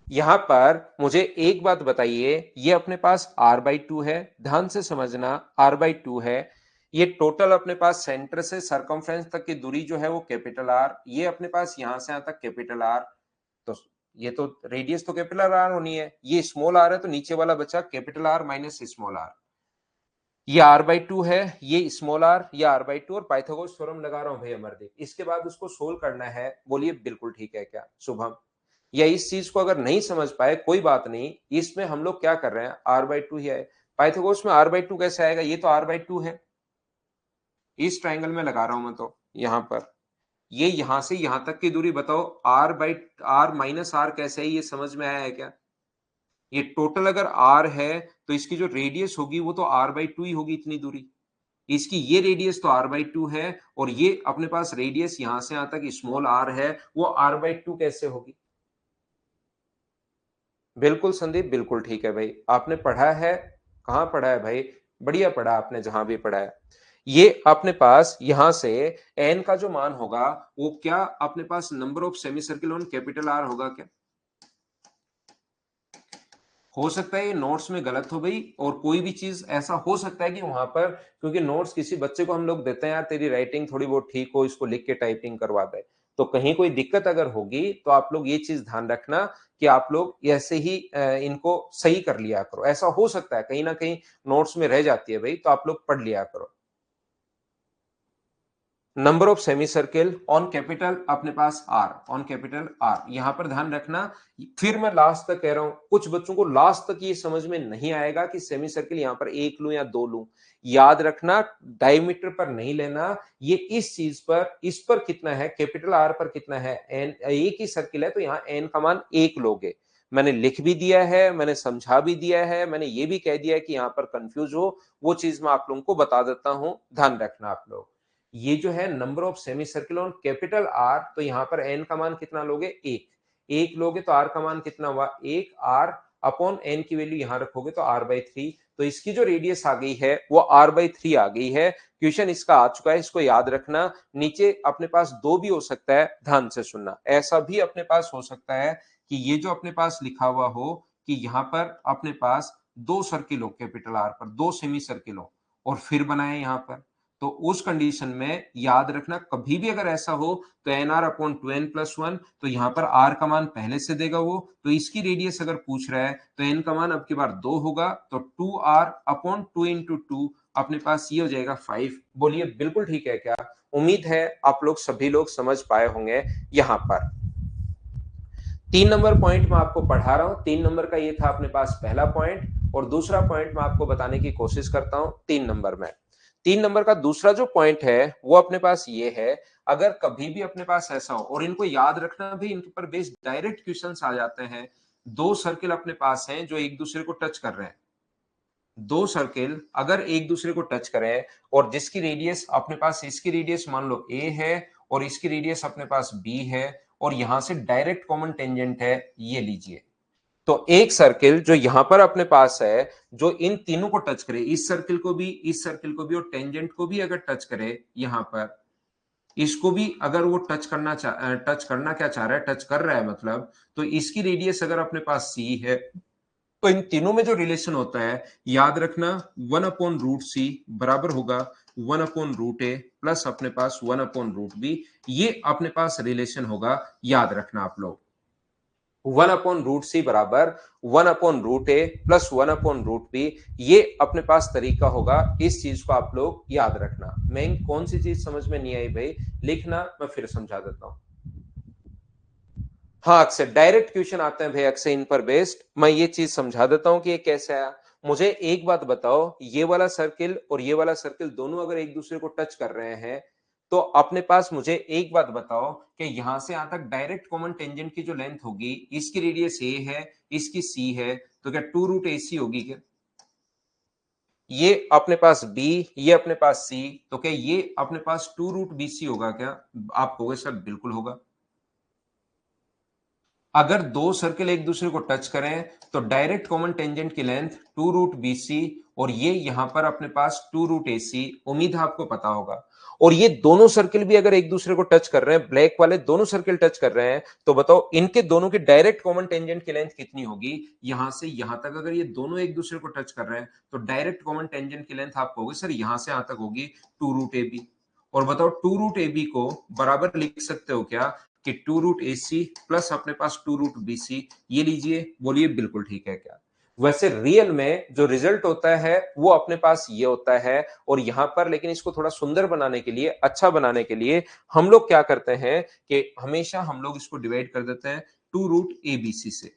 यहां पर मुझे एक बात बताइए, ये अपने पास r/2 है, ध्यान से समझना, r/2 है। ये टोटल अपने पास सेंटर से सरकमफ्रेंस तक की दूरी जो है वो कैपिटल R, ये अपने पास यहां से यहां तक कैपिटल R। तो ये तो रेडियस तो कैपिटल R होनी है, ये स्मॉल r है, तो नीचे वाला बचा capital R minus small r। ये r/2 है, ये स्मॉल r, ये r/2, और पाइथागोरस थ्योरम लगा रहा हूं भाई अमरदीप। इसके बाद उसको सोल्व करना है। बोलिए बिल्कुल ठीक है क्या शुभम? या इस चीज को अगर नहीं समझ पाए कोई बात नहीं, इसमें हम लोग क्या कर रहे हैं, r/2 ही है। पाइथागोरस में r/2 कैसे आएगा? ये तो r/2 है, इस ट्राइंगल में लगा रहा हूं मैं, तो यहां पर ये यहां से यहां तक की दूरी बताओ, r माइनस r कैसे है, ये समझ में आया है क्या? ये टोटल अगर r है, तो इसकी जो रेडियस होगी वो तो r/2 ही होगी, इतनी दूरी। इसकी ये रेडियस तो r/2 है, और ये अपने पास रेडियस यहां से यहां तक स्मॉल r है, वो r/2 कैसे होगी? बिल्कुल संदीप, बिल्कुल ठीक है भाई। आपने पढ़ा है, कहाँ पढ़ा है भाई? बढ़िया पढ़ा आपने, जहां भी पढ़ा है। ये अपने पास यहां से n का जो मान होगा, वो क्या अपने पास number of semi circle on capital R होगा क्या? हो सकता है ये नोट्स में गलत हो गई, और कोई भी चीज ऐसा हो सकता है कि वहां पर, क्योंकि नोट्स किसी बच्चे को हम लोग देते हैं, यार तेरी राइटिंग थोड़ी बहुत ठीक हो, इसको लिख के टाइपिंग करवा दे। तो कहीं कोई दिक्कत अगर होगी, तो आप लोग ये चीज ध्यान रखना कि आप लोग ऐसे ही इनको सही कर लिया करो। ऐसा हो सकता है कहीं ना कहीं नोट्स में रह जाती है भाई, तो आप लोग पढ़ लिया करो। Number of semi circle on capital अपने पास R, ऑन कैपिटल R, यहां पर ध्यान रखना। फिर मैं लास्ट तक कह रहा हूं, कुछ बच्चों को लास्ट तक ये समझ में नहीं आएगा कि सेमी सर्किल यहां पर एक लूं या दो लूं। याद रखना, डायमीटर पर नहीं लेना, ये इस चीज पर, इस पर कितना है, कैपिटल R पर कितना है, एन, एक ही सर्किल है, तो यहाँ एन का मान एक लोगे। मैंने लिख भी दिया है, मैंने समझा भी दिया है, मैंने ये भी कह दिया है कि यहाँ पर कंफ्यूज हो, वो चीज मैं आप लोगों को बता देता हूं, ध्यान रखना आप लोग। ये जो है number of semi circle on capital R, तो यहां पर n का मान कितना लोगे, एक। एक लोगे तो r का मान कितना हुआ, एक। r अपॉन n की वैल्यू यहां रखोगे तो r/3। तो इसकी जो रेडियस आ गई है वो r/3 आ गई है। क्वेश्चन इसका आ चुका है, इसको याद रखना। नीचे अपने पास दो भी हो सकता है, ध्यान से सुनना। ऐसा भी अपने पास हो सकता है कि ये जो अपने पास लिखा हुआ हो कि यहाँ पर अपने पास दो सर्किल हो, कैपिटल R पर दो सेमी सर्किल हो, और फिर बनाए यहाँ पर। तो उस कंडीशन में याद रखना, कभी भी अगर ऐसा हो तो nr/2n+1, तो यहां पर r का मान पहले से देगा वो, तो इसकी रेडियस अगर पूछ रहा है तो n का मान अब की बार 2 होगा, तो 2r/2 अपने पास ये हो जाएगा 5। बोलिए बिल्कुल ठीक है क्या? उम्मीद है आप लोग सभी लोग समझ पाए होंगे। यहां पर 3 नंबर पॉइंट मैं आपको पढ़ा रहा हूं। 3 नंबर का ये था अपने पास पहला पॉइंट, और दूसरा पॉइंट मैं आपको बताने की कोशिश करता हूं 3 नंबर में। 3 नंबर का दूसरा जो पॉइंट है वो अपने पास ये है, अगर कभी भी अपने पास ऐसा हो, और इनको याद रखना भी, इनके पर बेस्ड डायरेक्ट क्वेश्चंस आ जाते हैं। दो सर्किल अपने पास हैं जो एक दूसरे को टच कर रहे हैं। दो सर्किल अगर एक दूसरे को टच करें, और जिसकी रेडियस अपने पास, इसकी रेडियस मान लो a है, और इसकी रेडियस अपने पास b है, और यहां से डायरेक्ट कॉमन टेंजेंट है, ये लीजिए। तो एक सर्किल जो यहां पर अपने पास है, जो इन तीनों को टच करे, इस सर्किल को भी, इस सर्किल को भी और टेंजेंट को भी अगर टच करे यहां पर, इसको भी अगर वो टच करना क्या चाह रहा है, टच कर रहा है मतलब, तो इसकी रेडियस अगर अपने पास सी है, तो इन तीनों में जो रिलेशन होता है याद रखना, 1/√c बराबर होगा 1/√a प्लस अपने पास 1/√b। ये अपने पास रिलेशन होगा, याद रखना आप लोग। 1/√c बराबर 1/√a प्लस 1/√b। ये अपने पास तरीका होगा, इस चीज को आप लोग याद रखना। मैं कौन सी चीज समझ में नहीं आई भाई, लिखना, मैं फिर समझा देता हूं। हाँ, अक्सर डायरेक्ट क्वेश्चन आते हैं भाई, अक्सर इन पर बेस्ड। मैं ये चीज समझा देता हूं कि ये कैसे आया। मुझे एक बात बताओ, ये वाला सर्किल और ये वाला सर्किल दोनों अगर एक दूसरे को टच कर रहे हैं, तो अपने पास मुझे एक बात बताओ कि यहां से यहां तक डायरेक्ट कॉमन टेंजेंट की जो लेंथ होगी, इसकी रेडियस ए है, इसकी सी है, तो क्या 2√ac होगी क्या? ये अपने पास b, ये अपने पास c, तो क्या ये अपने पास 2√bc होगा क्या? आप कहोगे सर बिल्कुल होगा। अगर दो सर्किल एक दूसरे को टच करें तो डायरेक्ट कॉमन टेंजेंट की लेंथ 2√bc, और ये यहां पर अपने पास 2√ac, उम्मीद है आपको पता होगा। और ये दोनों सर्किल भी अगर एक दूसरे को टच कर रहे हैं, ब्लैक वाले दोनों सर्किल टच कर रहे हैं, तो बताओ इनके दोनों की डायरेक्ट कॉमन टेंजेंट की लेंथ कितनी होगी? यहां से यहां तक अगर ये दोनों एक दूसरे को टच कर रहे हैं, तो डायरेक्ट कॉमन टेंजेंट की लेंथ आपको होगी सर यहां से यहां तक होगी 2√ab। और बताओ 2√ab को बराबर लिख सकते हो क्या कि 2√ac प्लस अपने पास 2√bc, ये लीजिए, बोलिए बिल्कुल ठीक है क्या? वैसे रियल में जो रिजल्ट होता है वो अपने पास ये होता है। और यहां पर लेकिन इसको थोड़ा सुंदर बनाने के लिए, अच्छा बनाने के लिए, हम लोग क्या करते हैं कि हमेशा हम लोग इसको डिवाइड कर देते हैं 2√abc से।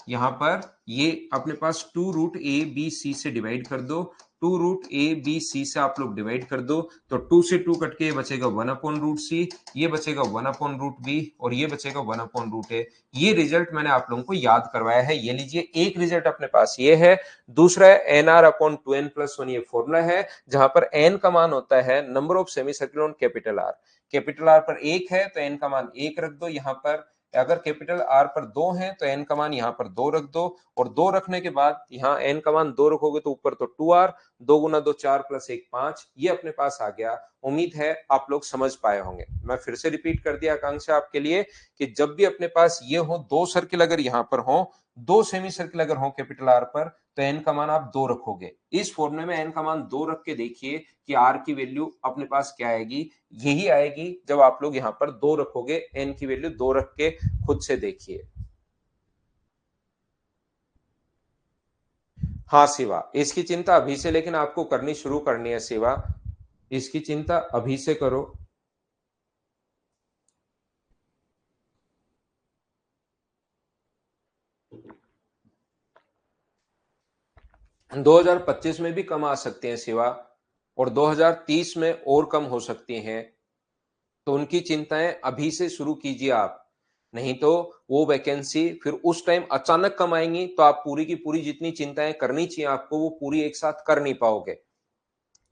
यहां पर ये अपने पास 2√abc से डिवाइड कर दो, 2√abc से आप लोग डिवाइड कर दो, तो 2 से 2 कट के ये बचेगा 1/√c, ये बचेगा 1/√b, और ये बचेगा 1/√a। ये रिजल्ट मैंने आप लोगों को याद करवाया है। ये लीजिए, एक रिजल्ट अपने पास ये है, दूसरा है nr/2n+1, ये फॉर्मूला है जहां पर n का मान होता है number of semi circle on capital R. Capital R पर 1 है तो n का मान 1 रख दो यहां पर, अगर कैपिटल आर पर 2 है तो एन का मान यहां पर 2 रख दो, और 2 रखने के बाद यहां एन का मान 2 रखोगे तो ऊपर तो 2r, 2 गुना 2 4 प्लस 1 5, ये अपने पास आ गया। उम्मीद है आप लोग समझ पाए होंगे। मैं फिर से रिपीट कर दिया आकांक्षा आपके लिए कि जब भी अपने पास ये हो, दो सर्किल अगर यहां पर हो, दो सेमी सर्किल अगर हो कैपिटल आर पर, तो एन का मान आप 2 रखोगे। इस फॉर्मूले में एन का मान 2 रख के देखिए कि आर की वैल्यू अपने पास क्या आएगी। यही आएगी जब आप लोग यहां पर 2 रखोगे, एन की वैल्यू 2 रख के खुद से देखिए। हाँ शिवा, इसकी चिंता अभी से लेकिन आपको करनी शुरू करनी है शिवा, इसकी चिंता अभी से करो। 2025 में भी कम आ सकते हैं शिवा, और 2030 में और कम हो सकती हैं। तो उनकी चिंताएं अभी से शुरू कीजिए आप, नहीं तो वो वैकेंसी फिर उस टाइम अचानक कम आएंगी, तो आप पूरी की पूरी जितनी चिंताएं करनी चाहिए आपको, वो पूरी एक साथ कर नहीं पाओगे।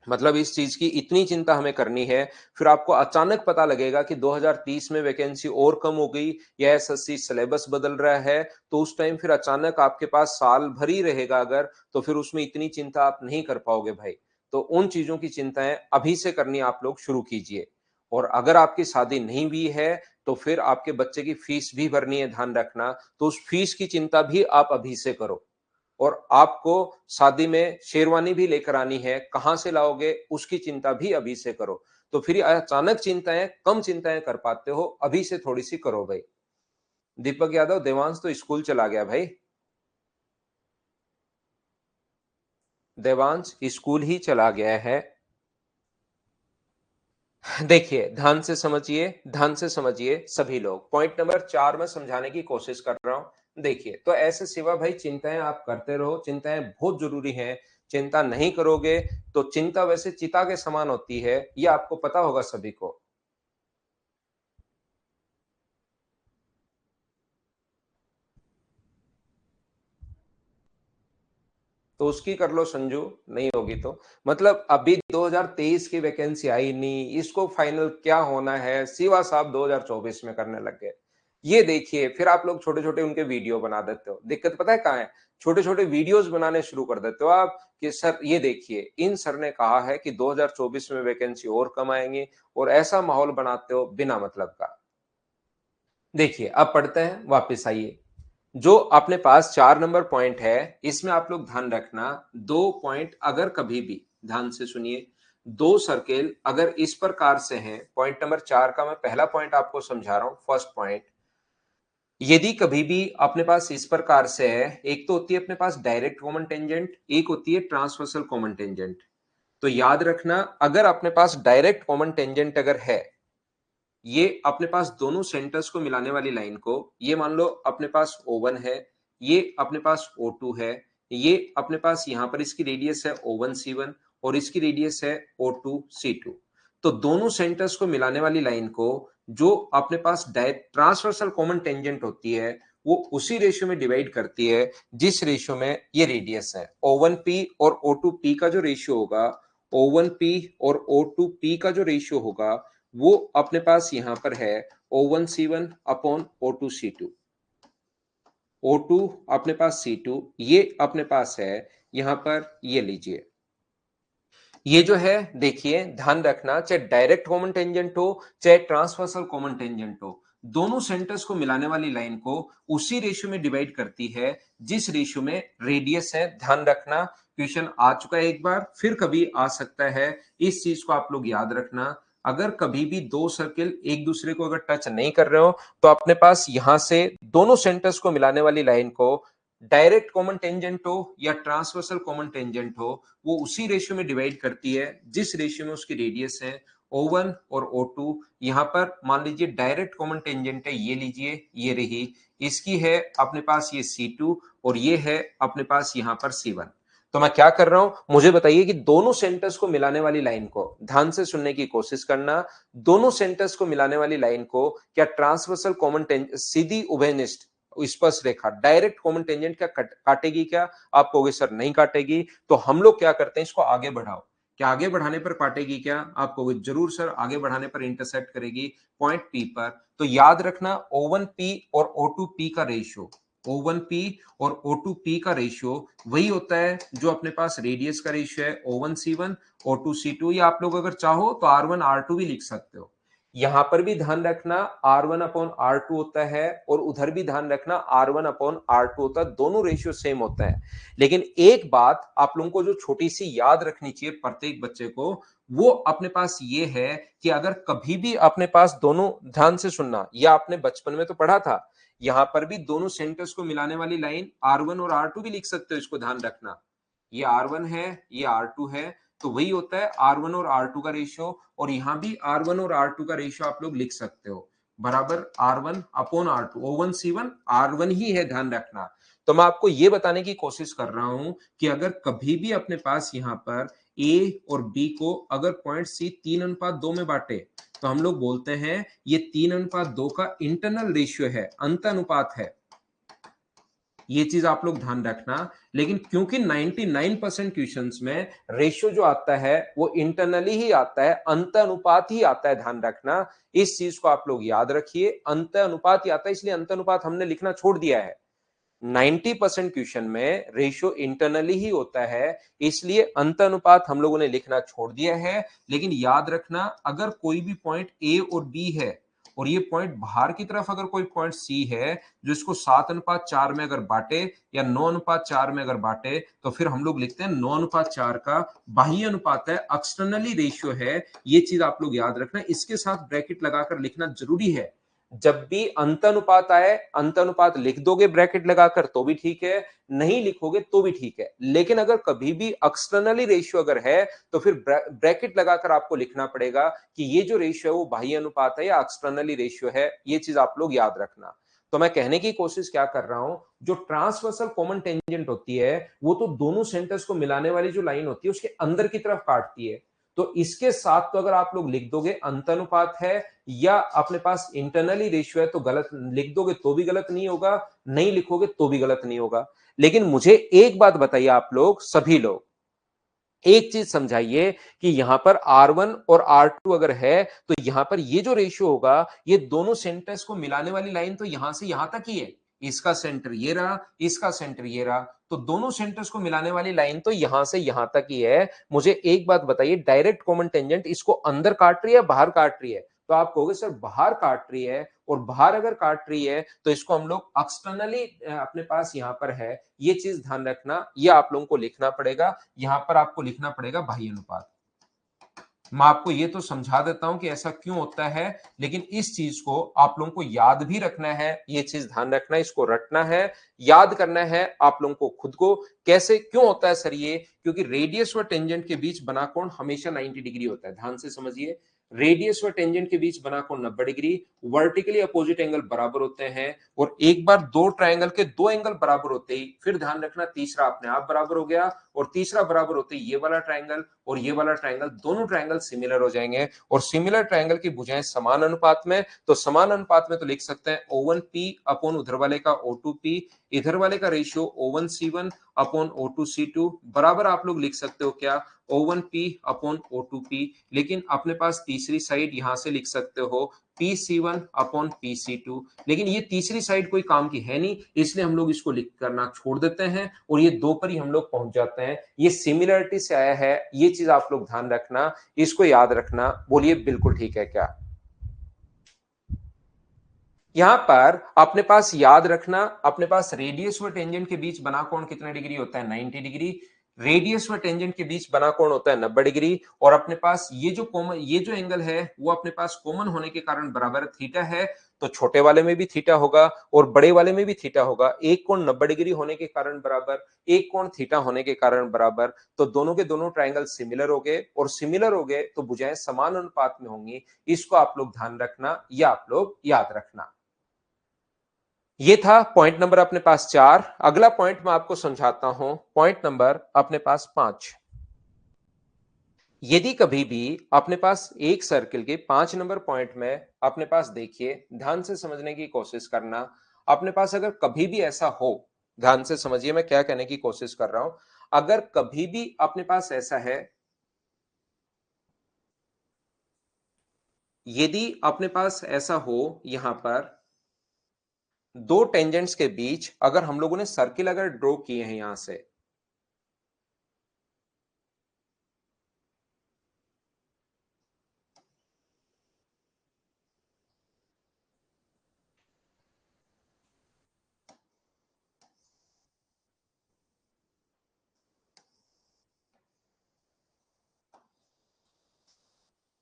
मतलब इस चीज की इतनी चिंता हमें करनी है, फिर आपको अचानक पता लगेगा कि 2030 में वैकेंसी और कम हो गई, या एसएससी सिलेबस बदल रहा है, तो उस टाइम फिर अचानक आपके पास साल भर ही रहेगा अगर, तो फिर उसमें इतनी चिंता आप नहीं कर पाओगे भाई। तो उन चीजों की चिंताएं अभी से करनी आप लोग शुरू कीजिए। और अगर आपकी शादी नहीं हुई है, तो फिर आपके बच्चे की फीस भी भरनी है, ध्यान रखना, तो उस फीस की चिंता भी आप अभी से करो। और आपको शादी में शेरवानी भी लेकर आनी है, कहां से लाओगे उसकी चिंता भी अभी से करो। तो फिर अचानक चिंताएं, कम चिंताएं कर पाते हो, अभी से थोड़ी सी करो भाई। दीपक यादव, देवांश तो स्कूल चला गया भाई, देवांश स्कूल ही चला गया है। देखिए, ध्यान से समझिए, ध्यान से समझिए सभी लोग, पॉइंट नंबर 4 में समझाने की कोशिश कर रहा हूं। देखिए, तो ऐसे सिवा भाई चिंताएं आप करते रहो, चिंताएं बहुत जरूरी हैं। चिंता नहीं करोगे तो चिंता वैसे चिता के समान होती है, ये आपको पता होगा सभी को। तो उसकी कर लो संजू, नहीं होगी तो। मतलब अभी 2023 की वैकेंसी आई नहीं, इसको फाइनल क्या होना है, सिवा साहब 2024 में करने लग गए। ये देखिए, फिर आप लोग छोटे-छोटे उनके वीडियो बना देते हो। दिक्कत पता है कहाँ है? छोटे-छोटे वीडियोज़ बनाने शुरू कर देते हो आप कि सर ये देखिए, इन सर ने कहा है कि 2024 में वैकेंसी और कम आएँगी और ऐसा माहौल बनाते हो बिना मतलब का। देखिए, अब पढ़ते हैं, वापस आइए। जो अपने पास 4 नंबर पॉइंट है, इसमें आप लोग ध्यान रखना 2 पॉइंट अगर कभी भी, ध्यान से सुनिए, 2 सर्किल अगर इस प्रकार से हैं, पॉइंट नंबर 4 का मैं पहला पॉइंट आपको समझा रहा हूँ, फर्स्ट पॉइंट। यदि कभी भी अपने पास इस प्रकार से है, एक तो होती है अपने पास डायरेक्ट कॉमन टेंजेंट, एक होती है ट्रांसवर्सल कॉमन टेंजेंट। तो याद रखना, अगर अपने पास डायरेक्ट कॉमन टेंजेंट अगर है, ये अपने पास दोनों सेंटर्स को मिलाने वाली लाइन को, ये मान लो अपने पास O1 है, ये अपने पास O2 है, ये अपने पास यहां पर इसकी रेडियस है O1 C1 और इसकी रेडियस है O2 C2। तो दोनों सेंटर्स को मिलाने वाली लाइन को जो अपने पास ट्रांसवर्सल कॉमन टेंजेंट होती है, वो उसी रेशियो में डिवाइड करती है जिस रेशियो में ये रेडियस है। O1P और O2P का जो रेशियो होगा, O1P और O2P का जो रेशियो होगा, वो अपने पास यहां पर है O1C1 अपॉन O2C2। O2 अपने पास C2, ये अपने पास है यहां पर, ये लीजिए। ये जो है देखिए, ध्यान रखना, चाहे डायरेक्ट कॉमन टेंजेंट हो चाहे ट्रांसवर्सल कॉमन टेंजेंट हो, दोनों सेंटर्स को मिलाने वाली लाइन को उसी रेशियो में डिवाइड करती है जिस रेशियो में रेडियस है। ध्यान रखना, क्वेश्चन आ चुका है एक बार, फिर कभी आ सकता है, इस चीज को आप लोग याद रखना। अगर कभी भी दो सर्किल एक दूसरे को अगर टच नहीं कर रहे हो, तो अपने पास यहां से दोनों सेंटर्स को मिलाने वाली लाइन को डायरेक्ट कॉमन टेंजेंट हो या ट्रांसवर्सल कॉमन टेंजेंट हो, वो उसी रेशियो में डिवाइड करती है जिस रेशियो में उसकी रेडियस है। O1 और O2, यहां पर मान लीजिए डायरेक्ट कॉमन टेंजेंट है, ये लीजिए, ये रही, इसकी है अपने पास ये C2 और ये है अपने पास यहां पर C1। तो मैं क्या कर रहा हूं, मुझे बताइए कि दोनों सेंटर्स को मिलाने वाली लाइन को ध्यान से सुनने की कोशिश करना। दोनों सेंटर्स को मिलाने वाली लाइन को क्या ट्रांसवर्सल कॉमन टेंजेंट, सीधी उभयनिष्ठ स्पर्श रेखा, डायरेक्ट कॉमन टेंजेंट क्या काटेगी क्या? आप कहोगे सर नहीं काटेगी। तो हम लोग क्या करते हैं, इसको आगे बढ़ाओ, क्या आगे बढ़ाने पर काटेगी क्या? आप कहोगे जरूर सर, आगे बढ़ाने पर इंटरसेक्ट करेगी पॉइंट P पर। तो याद रखना, O1P और O2P का रेशियो, O1P और O2P का रेशियो वही होता है जो अपने पास रेडियस का रेशियो है O1C1 O2C2, या आप लोग अगर चाहो तो R1 R2 भी लिख सकते हो। यहां पर भी ध्यान रखना R1 अपॉन R2 होता है और उधर भी ध्यान रखना R1 अपॉन R2 होता है, दोनों रेशियो सेम होता है। लेकिन एक बात आप लोगों को जो छोटी सी याद रखनी चाहिए प्रत्येक बच्चे को, वो अपने पास ये है कि अगर कभी भी अपने पास दोनों, ध्यान से सुनना, यह आपने बचपन में तो पढ़ा था, यहां पर भी दोनों सेंटर्स को मिलाने वाली लाइन R1 और R2 भी लिख सकते हो, इसको ध्यान रखना। ये R1 है, ये R2 है, तो वही होता है R1 और R2 का रेशियो, और यहां भी R1 और R2 का रेशियो आप लोग लिख सकते हो, बराबर R1 upon R2, O1C1 R1 ही है, ध्यान रखना। तो मैं आपको ये बताने की कोशिश कर रहा हूं कि अगर कभी भी अपने पास यहां पर A और B को अगर पॉइंट C 3:2 में बांटे, तो हम लोग बोलते हैं ये 3:2 का इंटरनल रेशियो है, अंत अनुपात है। ये चीज आप लोग ध्यान रखना। लेकिन क्योंकि 99% क्वेश्चंस में रेशियो जो आता है वो इंटरनली ही आता है, अंत अनुपात ही आता है, ध्यान रखना। इस चीज को आप लोग याद रखिए, अंत अनुपात ही आता है, इसलिए अंत अनुपात हमने लिखना छोड़ दिया है। 90% क्वेश्चन में रेशियो इंटरनली ही होता है, इसलिए अंत अनुपात हम लोगों ने लिखना छोड़ दिया है। लेकिन याद रखना, अगर कोई भी पॉइंट ए और बी है और ये पॉइंट बाहर की तरफ अगर कोई पॉइंट सी है जो इसको 7:4 में अगर बांटे या 9:4 में अगर बांटे, तो फिर हम लोग लिखते हैं 9:4 का बाह्य अनुपात है, एक्सटर्नली रेशियो है। ये चीज आप लोग याद रखना, इसके साथ ब्रैकेट लगाकर लिखना जरूरी है। जब भी अंत अनुपात आए, अंत अनुपात लिख दोगे ब्रैकेट लगाकर तो भी ठीक है, नहीं लिखोगे तो भी ठीक है। लेकिन अगर कभी भी एक्सटर्नली रेशियो अगर है, तो फिर ब्रैकेट लगाकर आपको लिखना पड़ेगा कि ये जो रेशियो है वो बाह्य अनुपात है या एक्सटर्नली रेशियो है। ये चीज आप लोग याद रखना। तो मैं कहने की कोशिश क्या कर रहा हूं, जो ट्रांसवर्सल कॉमन टेंजेंट होती है वो तो दोनों सेंटर्स को मिलाने वाली जो लाइन होती है उसके अंदर की तरफ काटती है। तो इसके साथ तो अगर आप लोग लिख दोगे अंत अनुपात है या अपने पास इंटरनली रेशियो है, तो गलत लिख दोगे तो भी गलत नहीं होगा, नहीं लिखोगे तो भी गलत नहीं होगा। लेकिन मुझे एक बात बताइए आप लोग, सभी लोग, एक चीज समझाइए कि यहां पर R1 और R2 अगर है तो यहां पर ये जो रेशियो होगा, ये दोनों सेंटर्स को मिलाने वाली लाइन तो यहां से यहां तक ही है। इसका सेंटर ये रहा, इसका सेंटर ये रहा, तो दोनों सेंटर्स को मिलाने वाली लाइन तो यहां से यहां तक ही है। मुझे एक बात बताइए, डायरेक्ट कॉमन टेंजेंट इसको अंदर काट रही है, बाहर काट रही है? तो आप कहोगे सर बाहर काट रही है, और बाहर अगर काट रही है तो इसको हम लोग एक्सटर्नली अपने पास यहां पर है, ये चीज ध्यान रखना, ये आप लोगों को लिखना पड़ेगा। यहां पर आपको लिखना पड़ेगा बाह्य अनुपात। मैं आपको ये तो समझा देता हूं कि ऐसा क्यों होता है, लेकिन इस चीज को आप लोगों को याद भी रखना है, ये चीज ध्यान रखना है, इसको रटना है, याद करना है आप लोगों को खुद को। कैसे क्यों होता है सर ये? क्योंकि रेडियस व टेंजेंट के बीच बना कोण हमेशा 90 डिग्री होता है। ध्यान से समझिए, रेडियस व टेंजेंट के बीच बना कोण 90 डिग्री, वर्टिकली अपोजिट एंगल बराबर होते हैं, और एक बार दो ट्रायंगल के दो एंगल बराबर होते ही फिर ध्यान रखना तीसरा अपने आप बराबर हो गया, और तीसरा बराबर होते ही ये वाला ट्रायंगल और ये वाला ट्रायंगल, दोनों ट्रायंगल सिमिलर हो जाएंगे, और सिमिलर ट्रायंगल की भुजाएं समान अनुपात में, तो समान अनुपात में तो लिख सकते हैं O1P अपॉन उधर वाले का O2P, इधर वाले का रेशियो O1C1 अपॉन O2C2, बराबर आप लोग लिख सकते हो क्या, O1P अपॉन O2P, लेकिन अपने पास तीसरी साइड यहां से लिख सकते हो PC1 अपॉन PC2, लेकिन ये तीसरी साइड कोई काम की है नहीं, इसलिए हम लोग इसको लिख करना छोड़ देते हैं, और ये दो पर ही हम लोग पहुंच जाते हैं। ये सिमिलरिटी से आया है, ये चीज आप लोग ध्यान रखना, इसको याद रखना। बोलिए बिल्कुल ठीक है क्या? यहां पर अपने पास याद रखना, अपने पास रेडियस व टेंजेंट के बीच बना कोण कितने डिग्री होता है? 90 डिग्री। रेडियस व टेंजेंट के बीच बना कोण होता है 90 डिग्री, और अपने पास ये जो कॉमन, ये जो एंगल है वो अपने पास कॉमन होने के कारण बराबर थीटा है, तो छोटे वाले में भी थीटा होगा और बड़े वाले में भी थीटा होगा। एक कोण 90 डिग्री होने के कारण बराबर, एक कोण थीटा होने के कारण बराबर, तो दोनों के दोनों ट्रायंगल सिमिलर हो गए, और सिमिलर हो गए तो भुजाएं समान अनुपात में होंगी। इसको आप लोग ध्यान रखना, या आप लोग याद रखना। ये था पॉइंट नंबर अपने पास 4। अगला पॉइंट मैं आपको समझाता हूं, पॉइंट नंबर अपने पास 5। यदि कभी भी अपने पास एक सर्किल के 5 नंबर पॉइंट में अपने पास, देखिए ध्यान से समझने की कोशिश करना, अपने पास अगर कभी भी ऐसा हो, ध्यान से समझिए मैं क्या कहने की कोशिश कर रहा हूं, अगर कभी भी अपने पास ऐसा है, यदि अपने पास ऐसा हो यहां पर दो टेंजेंट्स के बीच अगर हम लोगों ने सर्किल अगर ड्रॉ किए हैं यहां से,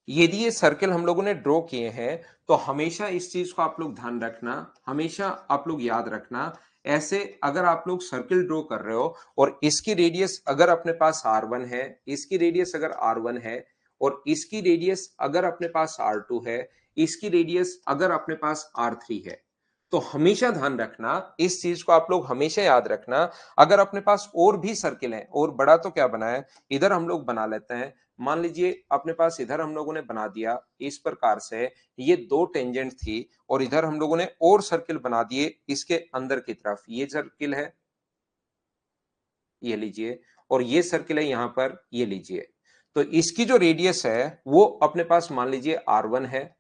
यदि ये सर्किल हम लोगों ने ड्रॉ किए हैं, तो हमेशा इस चीज को आप लोग ध्यान रखना, हमेशा आप लोग याद रखना, ऐसे अगर आप लोग सर्किल ड्रॉ कर रहे हो और इसकी रेडियस अगर अपने पास R1 है, इसकी रेडियस अगर R1 है, और इसकी रेडियस अगर अपने पास R2 है, इसकी रेडियस अगर अपने पास R3 है, तो हमेशा ध्यान रखना, इस चीज को आप लोग हमेशा याद रखना। अगर अपने पास और भी सर्किल है, और बड़ा तो क्या बना है, इधर हम लोग बना लेते हैं, मान लीजिए अपने पास इधर हम लोगों ने बना दिया इस प्रकार से, ये दो टेंजेंट थी, और इधर हम लोगों ने और सर्किल बना दिए इसके अंदर की तरफ, ये सर्किल है, ये लीजिए, और ये सर्किल है यहां पर, ये लीजिए। तो इसकी जो रेडियस है वो अपने पास मान लीजिए R1 है,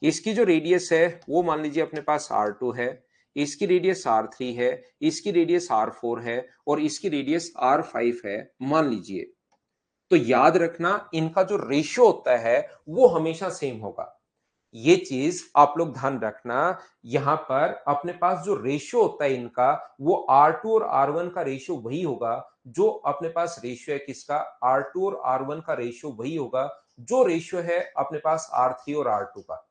इसकी जो रेडियस है वो मान लीजिए अपने पास R2 है, इसकी रेडियस R3 है, इसकी रेडियस R4 है, और इसकी रेडियस R5 है मान लीजिए। तो याद रखना, इनका जो रेशियो होता है वो हमेशा सेम होगा। ये चीज आप लोग ध्यान रखना, यहां पर अपने पास जो रेशियो होता है इनका, वो R2 और R1 का रेशियो वही होगा, जो अपने पास रेशियो है किसका, R2 और R1 का रेशियो वही होगा जो रेशियो है अपने पास R3 और R2 का।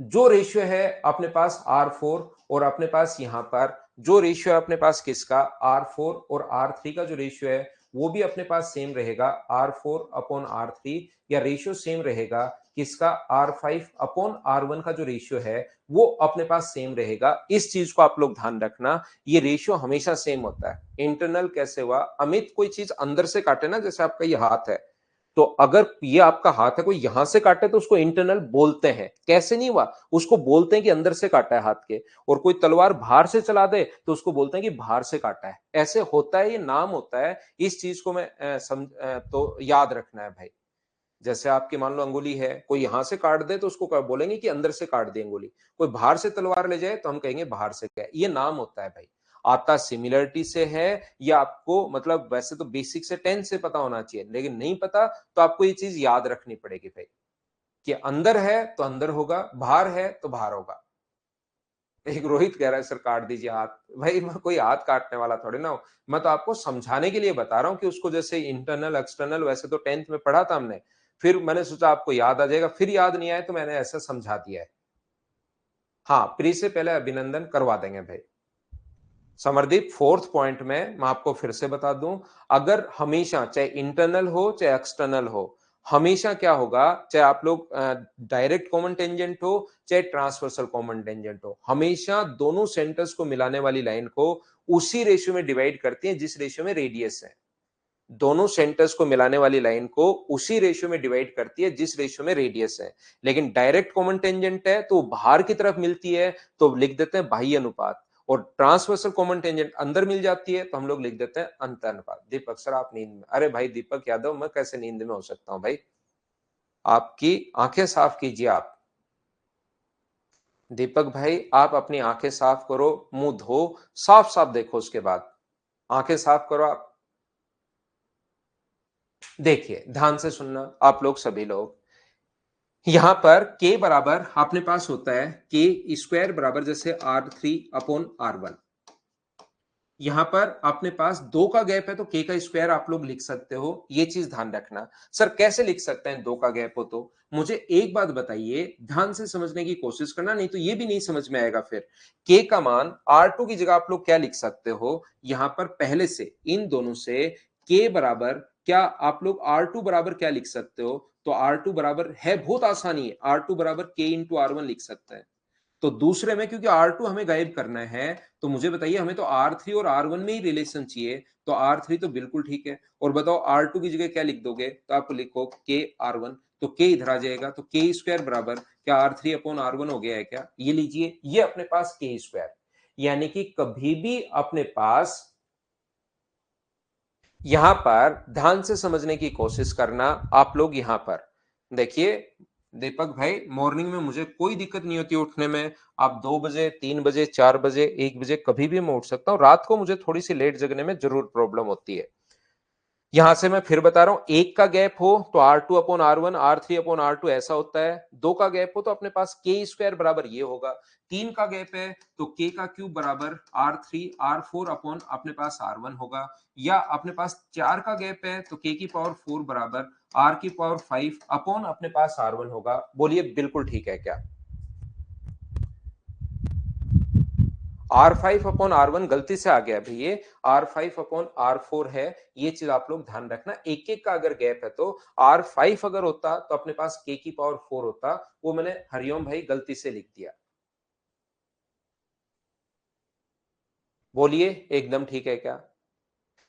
जो रेशियो है अपने पास R4 और अपने पास यहां पर जो रेशियो है अपने पास किसका, R4 और R3 का जो रेशियो है वो भी अपने पास सेम रहेगा, R4 अपॉन R3, या रेशियो सेम रहेगा किसका, R5 अपॉन R1 का जो रेशियो है वो अपने पास सेम रहेगा। इस चीज को आप लोग ध्यान रखना, ये रेशियो हमेशा सेम होता है। इंटरनल कैसे हुआ, अमित कोई चीज अंदर से काटे ना, जैसे आपका ये हाथ है, तो अगर ये आपका हाथ है, कोई यहां से काटे तो उसको इंटरनल बोलते हैं। कैसे नहीं हुआ, उसको बोलते हैं कि अंदर से काटा है हाथ के। और कोई तलवार बाहर से चला दे तो उसको बोलते हैं कि बाहर से काटा है। ऐसे होता है, ये नाम होता है। इस चीज को मैं तो याद रखना है भाई। जैसे आपकी मान लो अंगुली है, कोई यहां से काट दे तो उसको बोलेंगे कि अंदर से काट दी अंगुली। कोई बाहर से तलवार ले जाए तो हम कहेंगे बाहर से। क्या ये नाम होता है भाई। आता सिमिलरिटी से है, या आपको मतलब वैसे तो बेसिक से 10 से पता होना चाहिए, लेकिन नहीं पता तो आपको ये चीज याद रखनी पड़ेगी भाई, कि अंदर है तो अंदर होगा, बाहर है तो बाहर होगा। एक रोहित कह रहा है सर काट दीजिए हाथ। भाई मैं कोई हाथ काटने वाला थोड़ी ना हूं। मैं तो आपको समझाने के लिए बता रहा हूं कि उसको जैसे इंटरनल एक्सटर्नल वैसे तो 10th में पढ़ा था हमने। फिर मैंने सोचा आपको याद आ जाएगा, फिर याद नहीं आया तो मैंने ऐसा समझा दिया है। हाँ, प्री से पहले अभिनंदन करवा देंगे भाई। समरदीप, फोर्थ पॉइंट में मैं आपको फिर से बता दूं, अगर हमेशा चाहे इंटरनल हो चाहे एक्सटर्नल हो, हमेशा क्या होगा, चाहे आप लोग डायरेक्ट कॉमन टेंजेंट हो चाहे ट्रांसवर्सल कॉमन टेंजेंट हो, हमेशा दोनों सेंटर्स को मिलाने वाली लाइन को उसी रेशियो में डिवाइड करती है जिस रेशियो में रेडियस है। दोनों सेंटर्स को मिलाने वाली लाइन को उसी रेशियो में डिवाइड करती है जिस रेशियो में रेडियस है। लेकिन डायरेक्ट कॉमन टेंजेंट है तो बाहर की तरफ मिलती है तो लिख देते हैं बाह्य अनुपात, और ट्रांसवर्सल कॉमन टेंजेंट अंदर मिल जाती है तो हम लोग लिख देते हैं अंतर अनुपात। दीपक सर आप नींद में? अरे भाई दीपक यादव, मैं कैसे नींद में हो सकता हूं भाई? आपकी आंखें साफ कीजिए आप। दीपक भाई आप अपनी आंखें साफ करो, मुंह धो, साफ साफ देखो, उसके बाद आंखें साफ करो आप। देखिए ध्यान से सुनना आप लोग सभी लोग। यहां पर k बराबर अपने पास होता है k स्क्वायर बराबर जैसे R3/R1। यहां पर अपने पास दो का गैप है तो k का स्क्वायर आप लोग लिख सकते हो, ये चीज ध्यान रखना। सर कैसे लिख सकते हैं, दो का गैप हो तो? मुझे एक बात बताइए, ध्यान से समझने की कोशिश करना, नहीं तो ये भी नहीं समझ में आएगा फिर। k का मान R2 की जगह आप लोग क्या लिख सकते हो, यहां पर पहले से इन दोनों से k बराबर क्या आप लोग R2 बराबर क्या लिख सकते हो? तो R2 बराबर है, बहुत आसानी है, R2 बराबर k इंटू R1 लिख सकते हैं। तो दूसरे में क्योंकि R2 हमें गायब करना है, तो मुझे बताइए हमें तो R3 और R1 में ही रिलेशन चाहिए, तो R3 तो बिल्कुल ठीक है। और बताओ R2 की जगह क्या लिख दोगे, तो आप लिखो k R1, तो k इधर आ जाएगा, तो k स्क्वायर बराबर क्या R3/R1 हो गया है क्या? ये लीजिए, ये अपने पास k स्क्वायर। यानी कि कभी भी अपने पास, यहां पर ध्यान से समझने की कोशिश करना आप लोग। यहां पर देखिए दीपक भाई, मॉर्निंग में मुझे कोई दिक्कत नहीं होती उठने में। आप 2 बजे, 3 बजे, 4 बजे, 1 बजे कभी भी मैं उठ सकता हूँ। रात को मुझे थोड़ी सी लेट जगने में जरूर प्रॉब्लम होती है। यहां से मैं फिर बता रहा हूं, एक का गैप हो तो R2/R1, R3/R2 ऐसा होता है। दो का गैप हो तो अपने पास k स्क्वायर बराबर ये होगा। तीन का गैप है तो k का क्यूब बराबर R3/R4 अपॉन अपने पास R1 होगा। या अपने पास चार का गैप है तो k की पावर 4 बराबर R की पावर 5 अपॉन अपने पास R1 होगा। बोलिए बिल्कुल ठीक है क्या? R5/R1 गलती से आ गया अभी, ये R5/R4 है। ये चीज आप लोग ध्यान रखना, एक एक का अगर गैप है तो R5 अगर होता तो अपने पास k की पावर 4 होता। वो मैंने हरिओम भाई गलती से लिख दिया। बोलिए एकदम ठीक है क्या?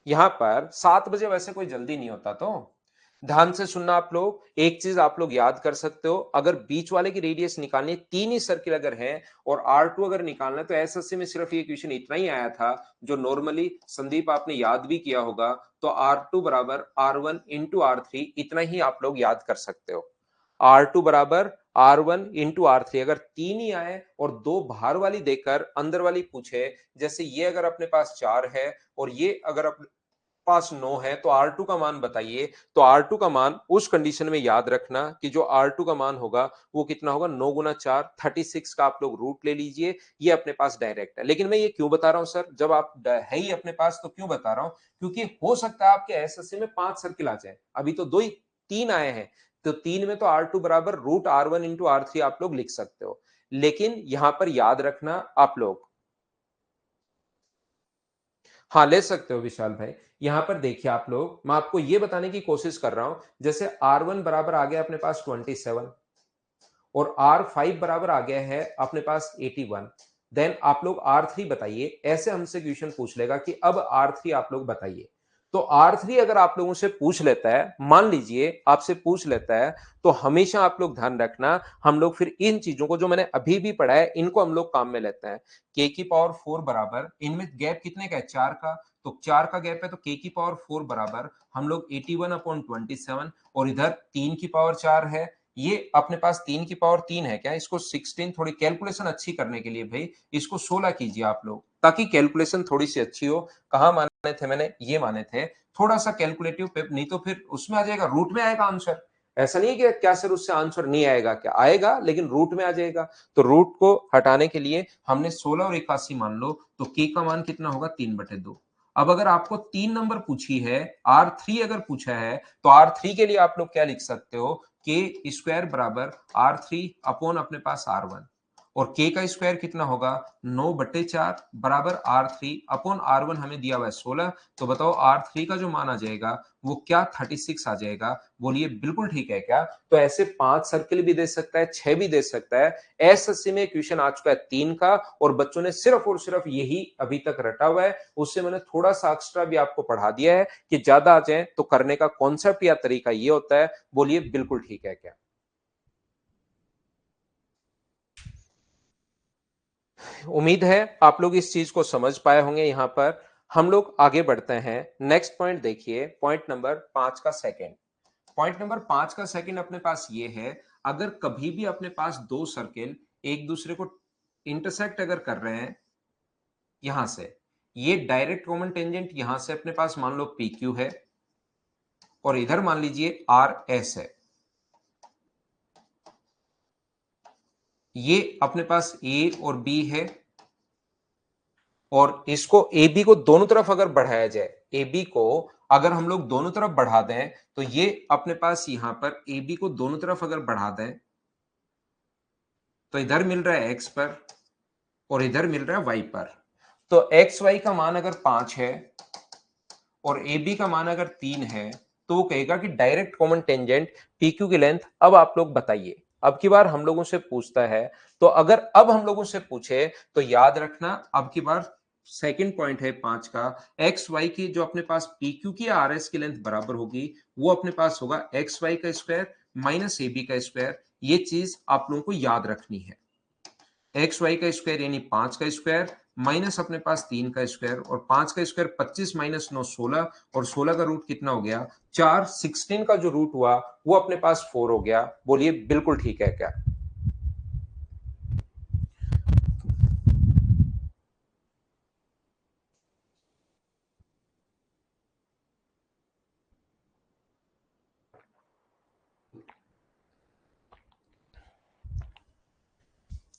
यहां पर 7 बजे वैसे कोई जल्दी नहीं होता, तो ध्यान से सुनना आप लोग। एक चीज आप लोग याद कर सकते हो, अगर बीच वाले की रेडियस निकालनी है, तीन ही सर्किल अगर है और R2 अगर निकालना है, तो एसएससी में सिर्फ ये क्वेश्चन इतना ही आया था, जो नॉर्मली संदीप आपने याद भी किया होगा। तो R2 बराबर R1 इंटू R3, इतना ही आप लोग याद कर सकते हो। R2 बराबर R1 इंटू R3, अगर तीन ही आए और दो बाहर वाली देकर अंदर वाली पूछे, जैसे ये अगर अपने पास 4 है और ये अगर अपने पास 9 है, तो R2 का मान बताइए। तो R2 का मान उस कंडीशन में याद रखना कि जो R2 का मान होगा वो कितना होगा, 9 गुना 4, 36 का आप लोग रूट ले लीजिए। ये अपने पास डायरेक्ट है। लेकिन मैं ये क्यों बता रहा हूं सर, जब आप है ही अपने पास तो क्यों बता रहा हूं, क्योंकि हो सकता है आपके एसएससी में 5 सर्किल आ जाए, अभी तो दो ही, तीन आए हैं। तो तीन में तो R2 बराबर रूट R1 इंटू R3 आप लोग लिख सकते हो। लेकिन यहां पर याद रखना आप लोग, हाँ ले सकते हो विशाल भाई। यहां पर देखिए आप लोग, मैं आपको यह बताने की कोशिश कर रहा हूं, जैसे R1 बराबर आ गया अपने पास 27 और R5 बराबर आ गया है अपने पास 81। देन आप लोग R3 बताइए, ऐसे हमसे क्वेश्चन पूछ लेगा कि अब R3 आप लोग बताइए। तो R3 अगर आप लोगों से पूछ लेता है, मान लीजिए आपसे पूछ लेता है, तो हमेशा आप लोग ध्यान रखना, हम लोग फिर इन चीजों को जो मैंने अभी भी पढ़ा है इनको हम लोग काम में लेते हैं। k की पावर 4 बराबर, इनमें गैप कितने का है, 4 का, तो 4 का गैप है, तो k की पावर 4 बराबर हम लोग 81/27, और इधर 3 की पावर 4 है, ये अपने पास 3 की पावर 3 है क्या, इसको 16, थोड़ी कैलकुलेशन अच्छी करने के लिए भाई इसको 16 कीजिए आप लोग, ताकि कैलकुलेशन थोड़ी सी अच्छी हो। कहां माने थे मैंने, ये माने थे थोड़ा सा कैलकुलेटिव पे, नहीं तो फिर उसमें आ जाएगा, रूट में आएगा आंसर। ऐसा नहीं है कि क्या सर उससे आंसर नहीं आएगा, क्या आएगा, लेकिन रूट में आ जाएगा। तो रूट को हटाने के लिए हमने 16 और 81 मान लो, तो के का मान कितना होगा, 3/2। अब अगर आपको 3 नंबर पूछी है, R3 अगर पूछा है, तो R3 के लिए आप लोग क्या लिख सकते हो, के स्क्वायर बराबर R3 अपॉन अपने पास R1, और के का स्क्वायर कितना होगा, 9/4 बराबर R3 अपॉन R1 हमें दिया हुआ है 16। तो बताओ R3 का जो मान आ जाएगा वो क्या, 36 आ जाएगा। बोलिए बिल्कुल ठीक है क्या। तो ऐसे 5 सर्किल भी दे सकता है, 6 भी दे सकता है। एसएससी में क्वेश्चन आ चुका है 3 का, और बच्चों ने सिर्फ और सिर्फ यही अभी तक रटा हुआ है। उससे मैंने थोड़ा सा एक्स्ट्रा भी आपको पढ़ा दिया है कि ज्यादा आ जाए तो करने का कॉन्सेप्ट या तरीका ये होता है। बोलिए बिल्कुल ठीक है क्या। उम्मीद है आप लोग इस चीज को समझ पाए होंगे। यहां पर हम लोग आगे बढ़ते हैं। नेक्स्ट पॉइंट देखिए, पॉइंट नंबर 5 का सेकंड। पॉइंट नंबर 5 का सेकंड अपने पास ये है, अगर कभी भी अपने पास दो सर्किल एक दूसरे को इंटरसेक्ट अगर कर रहे हैं, यहां से ये डायरेक्ट कॉमन टेंजेंट यहां से अपने पास मान लो पी क्यू है, और इधर मान लीजिए आर एस है, ये अपने पास ए और बी है, और इसको ए बी को दोनों तरफ अगर बढ़ाया जाए, ए बी को अगर हम लोग दोनों तरफ बढ़ा दें, तो ये अपने पास यहां पर ए बी को दोनों तरफ अगर बढ़ा दें, तो इधर मिल रहा है एक्स पर और इधर मिल रहा है वाई पर। तो एक्स वाई का मान अगर 5 है और ए बी का मान अगर 3 है, तो वो कहेगा कि direct common tangent P Q की लेंथ। अब आप लोग बताइए, अब की बार हम लोगों से पूछता है, तो अगर अब हम लोगों से पूछे तो याद रखना, अब की बार सेकंड पॉइंट है 5 का, एक्स वाई की जो अपने पास पी क्यू की आर एस की लेंथ बराबर होगी, वो अपने पास होगा एक्स वाई का स्क्वायर माइनस ए बी का स्क्वायर। ये चीज आप लोगों को याद रखनी है। एक्स वाई का स्क्वायर यानी 5 का स्क्वायर माइनस अपने पास 3 का स्क्वायर, और 5 का स्क्वायर 25 माइनस 9 16, और 16 का रूट कितना हो गया 4, 16 का जो रूट हुआ वो अपने पास 4 हो गया। बोलिए बिल्कुल ठीक है क्या।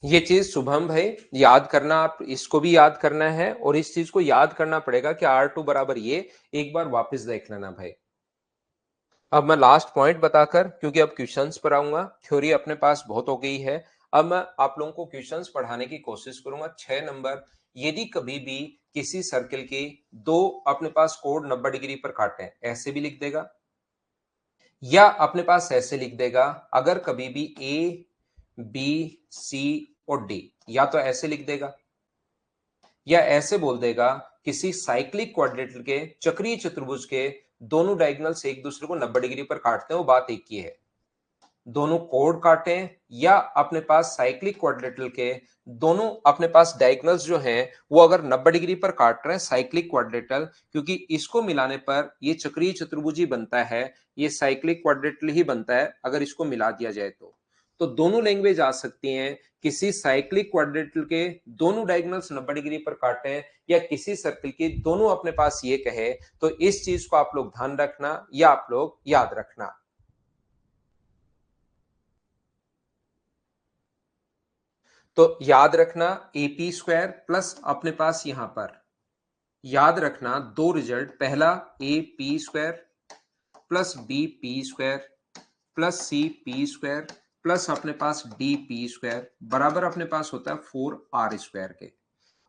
ये चीज शुभम भाई याद करना, आप इसको भी याद करना है, और इस चीज को याद करना पड़ेगा कि R2 बराबर ये, एक बार वापस देख लेना भाई। अब मैं लास्ट पॉइंट बताकर, क्योंकि अब क्वेश्चंस पर आऊंगा, थ्योरी अपने पास बहुत हो गई है। अब मैं आप लोगों को क्वेश्चंस पढ़ाने की कोशिश करूंगा। 6 नंबर, यदि कभी भी किसी सर्किल के दो अपने पास कोण 90 डिग्री पर काटे, ऐसे भी लिख देगा, या अपने पास ऐसे लिख देगा, अगर कभी भी ए बी सी और डी, या तो ऐसे लिख देगा या ऐसे बोल देगा, किसी साइक्लिक क्वाड्रेटिल के चक्रीय चतुर्भुज के दोनों डायगोनल्स एक दूसरे को 90 डिग्री पर काटते हैं, वो बात एक ही है। दोनों कोण काटें, या अपने पास साइक्लिक क्वाड्रेटिल के दोनों अपने पास डायगोनल्स जो हैं वो अगर 90 डिग्री पर काट रहे हैं साइक्लिक क्वाड्रेटिल, क्योंकि इसको मिलाने पर ये चक्रीय चतुर्भुज ही बनता है, ये साइक्लिक क्वाड्रेटिल ही बनता है अगर इसको मिला दिया जाए तो दोनों लैंग्वेज आ सकती हैं। किसी साइक्लिक क्वाड्रेटिल के दोनों डायगोनल्स 90 डिग्री पर काटे, या किसी सर्किल के दोनों अपने पास ये कहे, तो इस चीज को आप लोग ध्यान रखना या आप लोग याद रखना। तो याद रखना एपी स्क्वायर प्लस अपने पास यहां पर याद रखना दो रिजल्ट, पहला A P square plus B P square plus C P square plus अपने पास डी पी स्क्वायर बराबर अपने पास होता है 4 आर स्क्वायर के।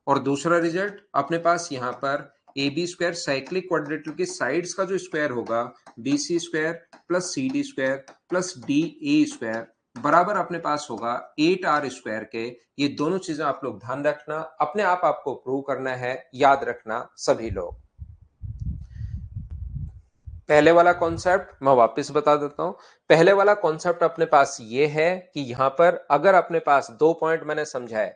और दूसरा रिजल्ट अपने पास यहां पर A B square cyclic quadrilateral के साइड्स का जो स्क्वायर होगा B C square plus C D square plus D A square बराबर अपने पास होगा 8 आर स्क्वायर के। ये दोनों चीजें आप लोग ध्यान रखना, अपने आप आपको प्रूव करना है, याद रखना सभी लोग। पहले वाला कॉन्सेप्ट मैं वापस बता देता हूं। पहले वाला कॉन्सेप्ट अपने पास ये है कि यहां पर अगर अपने पास 2 पॉइंट मैंने समझाए,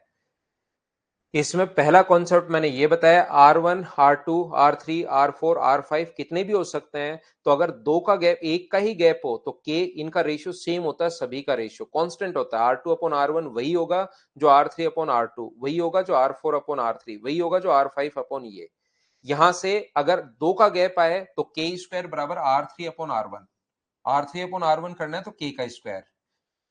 इसमें पहला कॉन्सेप्ट मैंने ये बताया R1, R2, R3, R4, R5 कितने भी हो सकते हैं। तो अगर दो का गैप, एक का ही गैप हो तो K इनका रेशियो सेम होता है, सभी का रेशियो कांस्टेंट होता है। R2 अपॉन R1 वही होगा जो R3 अपॉन R2, वही होगा जो R4 अपॉन R3, वही होगा जो R5 अपॉन ये। यहां से अगर दो का गैप आए तो K स्क्वायर बराबर R3 upon R1, R3 upon R1 करना है तो K का स्क्वायर,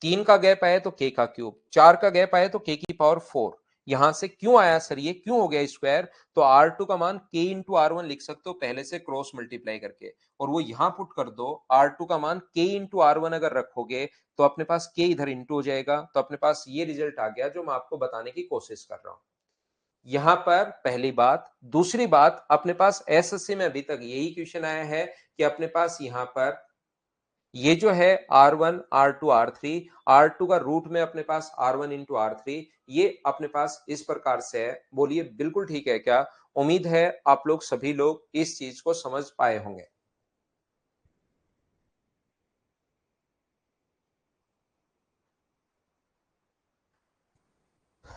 3 का गैप आया तो K का क्यूब, 4 का गैप आया तो K की पावर 4। यहां से क्यों आया सर, ये क्यों हो गया स्क्वायर? तो R2 का मान K इंटू R1 लिख सकते हो पहले से क्रॉस मल्टीप्लाई करके, और वो यहां पुट कर दो। R2 का मान K इंटू R1 अगर रखोगे तो अपने पास K इधर इंटू हो जाएगा, तो अपने पास ये रिजल्ट आ गया जो मैं आपको बताने की कोशिश कर रहा हूं। यहां पर पहली बात। दूसरी बात, अपने पास एसएससी में अभी तक यही क्वेश्चन आया है कि अपने पास यहां पर ये जो है R1, R2, R3, R2 का रूट में अपने पास R1 इंटू R3, ये अपने पास इस प्रकार से है। बोलिए बिल्कुल ठीक है क्या? उम्मीद है आप लोग सभी लोग इस चीज को समझ पाए होंगे।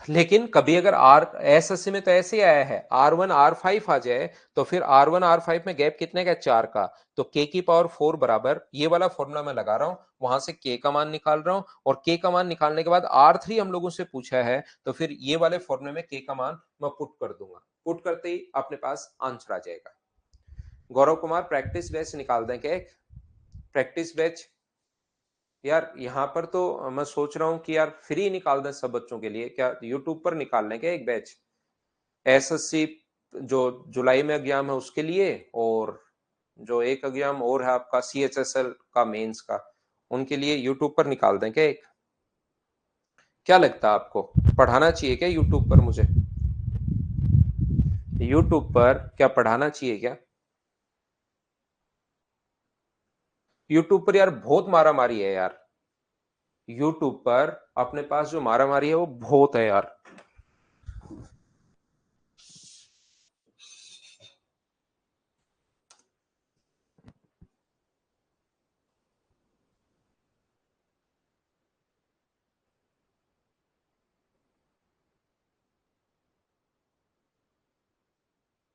लेकिन कभी अगर आर एसएससी में तो ऐसे ही आया है, R1 R5 आ जाए तो फिर R1 R5 में गैप कितने का? 4 का। तो K की पावर 4 बराबर, ये वाला फॉर्मूला मैं लगा रहा हूं, वहां से K का मान निकाल रहा हूं, और K का मान निकालने के बाद R3 हम लोगों से पूछा है, तो फिर ये वाले फॉर्मूले में K का मान मैं पुट कर दूंगा। पुट करते ही अपने पास आंसर आ जाएगा। गौरव कुमार, प्रैक्टिस बैच निकाल दें क्या? प्रैक्टिस बैच यार, यहाँ पर तो मैं सोच रहा हूँ कि यार फ्री निकाल दें सब बच्चों के लिए, क्या यूट्यूब पर निकाल लें क्या एक बैच? एसएससी जो जुलाई में एग्जाम है उसके लिए, और जो एक एग्जाम और है आपका सीएचएसएल का मेंस का, उनके लिए यूट्यूब पर निकाल दें क्या एक? क्या लगता है आपको, पढ़ाना चाहिए क्या यूट्यूब पर मुझे? यूट्यूब पर क्या पढ़ाना चाहिए क्या? यूट्यूब पर यार बहुत मारा मारी है यार। यूट्यूब पर अपने पास जो मारा मारी है वो बहुत है यार।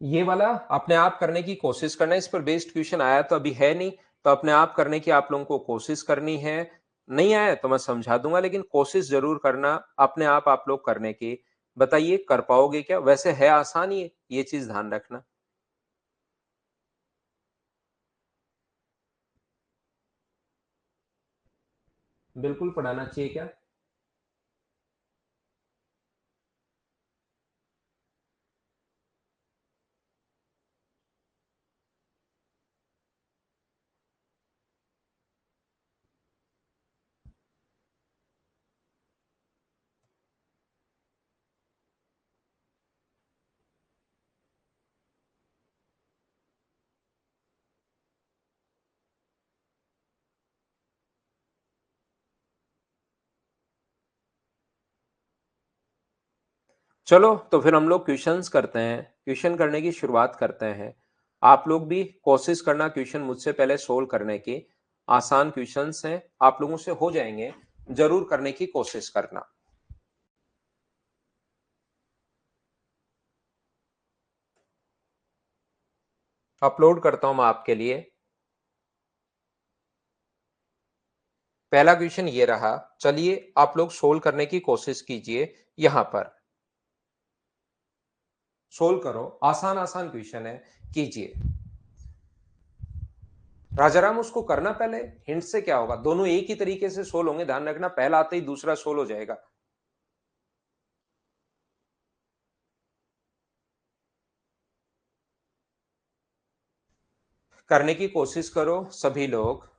ये वाला अपने आप करने की कोशिश करना, इस पर बेस्ड क्वेश्चन आया तो अभी है नहीं, तो अपने आप करने की आप लोगों को कोशिश करनी है। नहीं आया तो मैं समझा दूंगा, लेकिन कोशिश जरूर करना अपने आप लोग करने की। बताइए कर पाओगे क्या? वैसे है आसान ये चीज ध्यान रखना। बिल्कुल पढ़ाना चाहिए क्या? चलो तो फिर हम लोग क्वेश्चंस करते हैं, क्वेश्चन करने की शुरुआत करते हैं। आप लोग भी कोशिश करना क्वेश्चन मुझसे पहले सोल्व करने की। आसान क्वेश्चंस हैं, आप लोगों से हो जाएंगे, जरूर करने की कोशिश करना। अपलोड करता हूं मैं आपके लिए। पहला क्वेश्चन ये रहा, चलिए आप लोग सोल्व करने की कोशिश कीजिए। यहां पर सोल्व करो, आसान आसान क्वेश्चन है, कीजिए। राजाराम उसको करना पहले, हिंट से क्या होगा, दोनों एक ही तरीके से सोल्व होंगे, ध्यान रखना, पहला आते ही दूसरा सोल्व हो जाएगा। करने की कोशिश करो सभी लोग।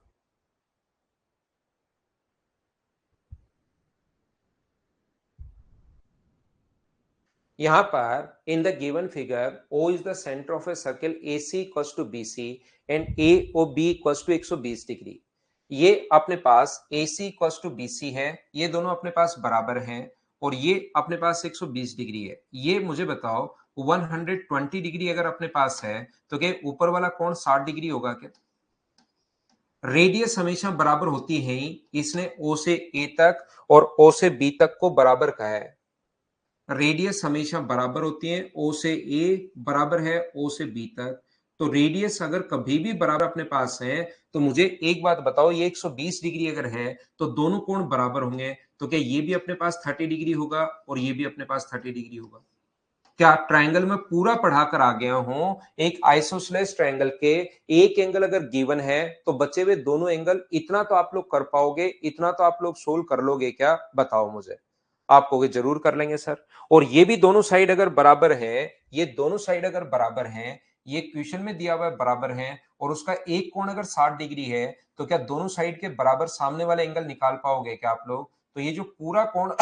यहां पर in the given figure O is the centre of a circle AC equals to BC and AOB equals to 120 degree. ये अपने पास AC इक्वल्स टू BC है, ये दोनों अपने पास बराबर हैं, और ये अपने पास 120 डिग्री है। ये मुझे बताओ 120 डिग्री अगर अपने पास है तो क्या ऊपर वाला कोण 60 डिग्री होगा क्या? रेडियस हमेशा बराबर होती है ही, इसने ओ से ए तक और ओ से बी तक को बराबर कहा है। रेडियस हमेशा बराबर होती है, ओ से ए बराबर है ओ से बी तक। तो रेडियस अगर कभी भी बराबर अपने पास है, तो मुझे एक बात बताओ, ये 120 डिग्री अगर है तो दोनों कोण बराबर होंगे, तो क्या ये भी अपने पास 30 डिग्री होगा और ये भी अपने पास 30 डिग्री होगा? क्या ट्रायंगल में पूरा पढ़ाकर आ गया हूं? एक आइसोसेलेस ट्रायंगल के एक एंगल अगर गिवन है तो बचे हुए दोनों एंगल, इतना तो आप लोग कर पाओगे, इतना तो आप लोग सोल्व कर लोगे क्या? बताओ मुझे। आप कहोगे जरूर कर लेंगे सर। और ये भी दोनों साइड अगर बराबर है, ये दोनों साइड अगर बराबर हैं, ये क्वेश्चन में दिया हुआ है बराबर है, और उसका एक कोण अगर 60 डिग्री है, तो क्या दोनों साइड के बराबर सामने वाले एंगल निकाल पाओगे क्या आप लोग? तो ये जो पूरा कोण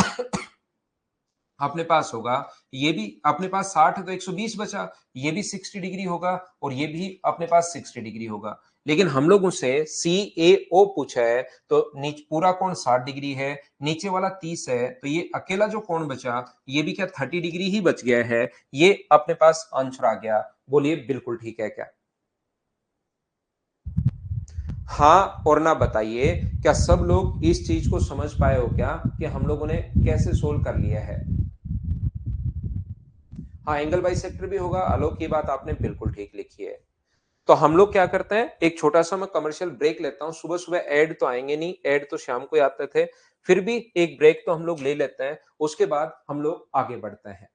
अपने पास होगा, ये भी अपने पास 60 है तो 120 बचा, ये भी 60 डिग्री होगा और ये भी अपने पास 60 डिग्री होगा। लेकिन हम लोग उससे सी ए ओ पूछा है, तो पूरा कोण 60 डिग्री है, नीचे वाला 30 है, तो ये अकेला जो कोण बचा ये भी क्या 30 डिग्री ही बच गया है। ये अपने पास आंसर आ गया। बोलिए बिल्कुल ठीक है क्या? हाँ और ना बताइए, क्या सब लोग इस चीज को समझ पाए हो क्या कि हम लोगों ने कैसे सोल्व कर लिया है? हाँ, एंगल बाइसेक्टर भी होगा। आलोक, की बात आपने बिल्कुल ठीक लिखी है। तो हम लोग क्या करते हैं, एक छोटा सा मैं कमर्शियल ब्रेक लेता हूं। सुबह सुबह ऐड तो आएंगे नहीं, ऐड तो शाम को ही आते थे। फिर भी एक ब्रेक तो हम लोग ले लेते हैं, उसके बाद हम लोग आगे बढ़ते हैं।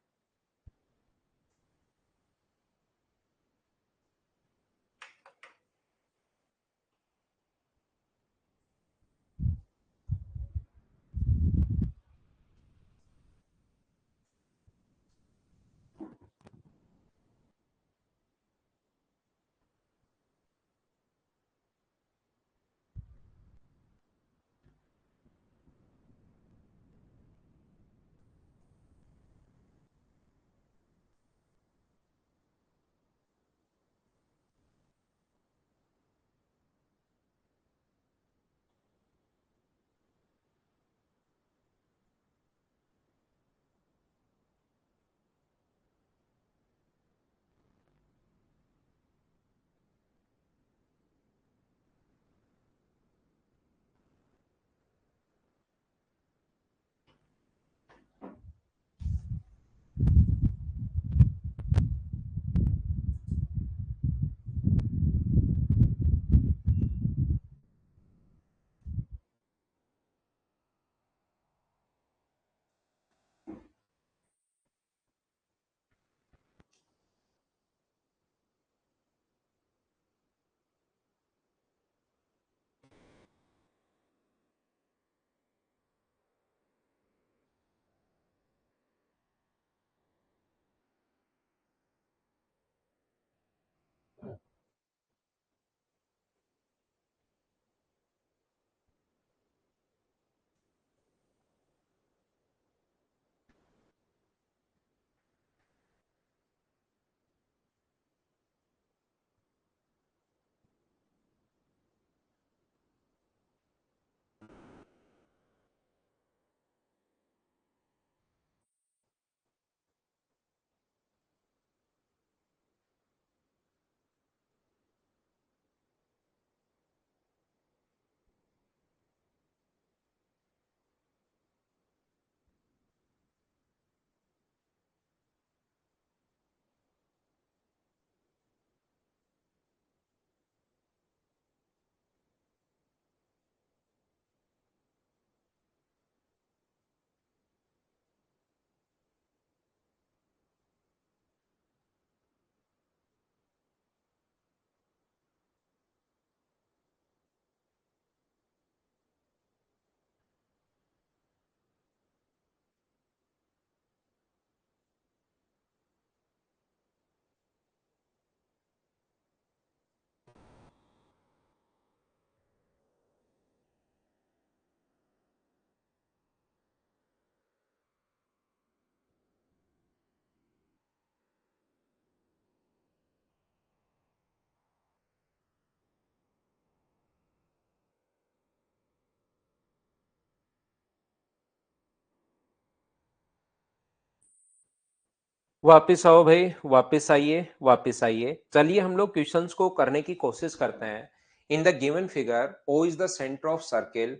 वापिस आओ भाई, वापिस आइए, वापिस आइए। चलिए हम लोग क्वेश्चंस को करने की कोशिश करते हैं। In the given figure, O is the center of circle.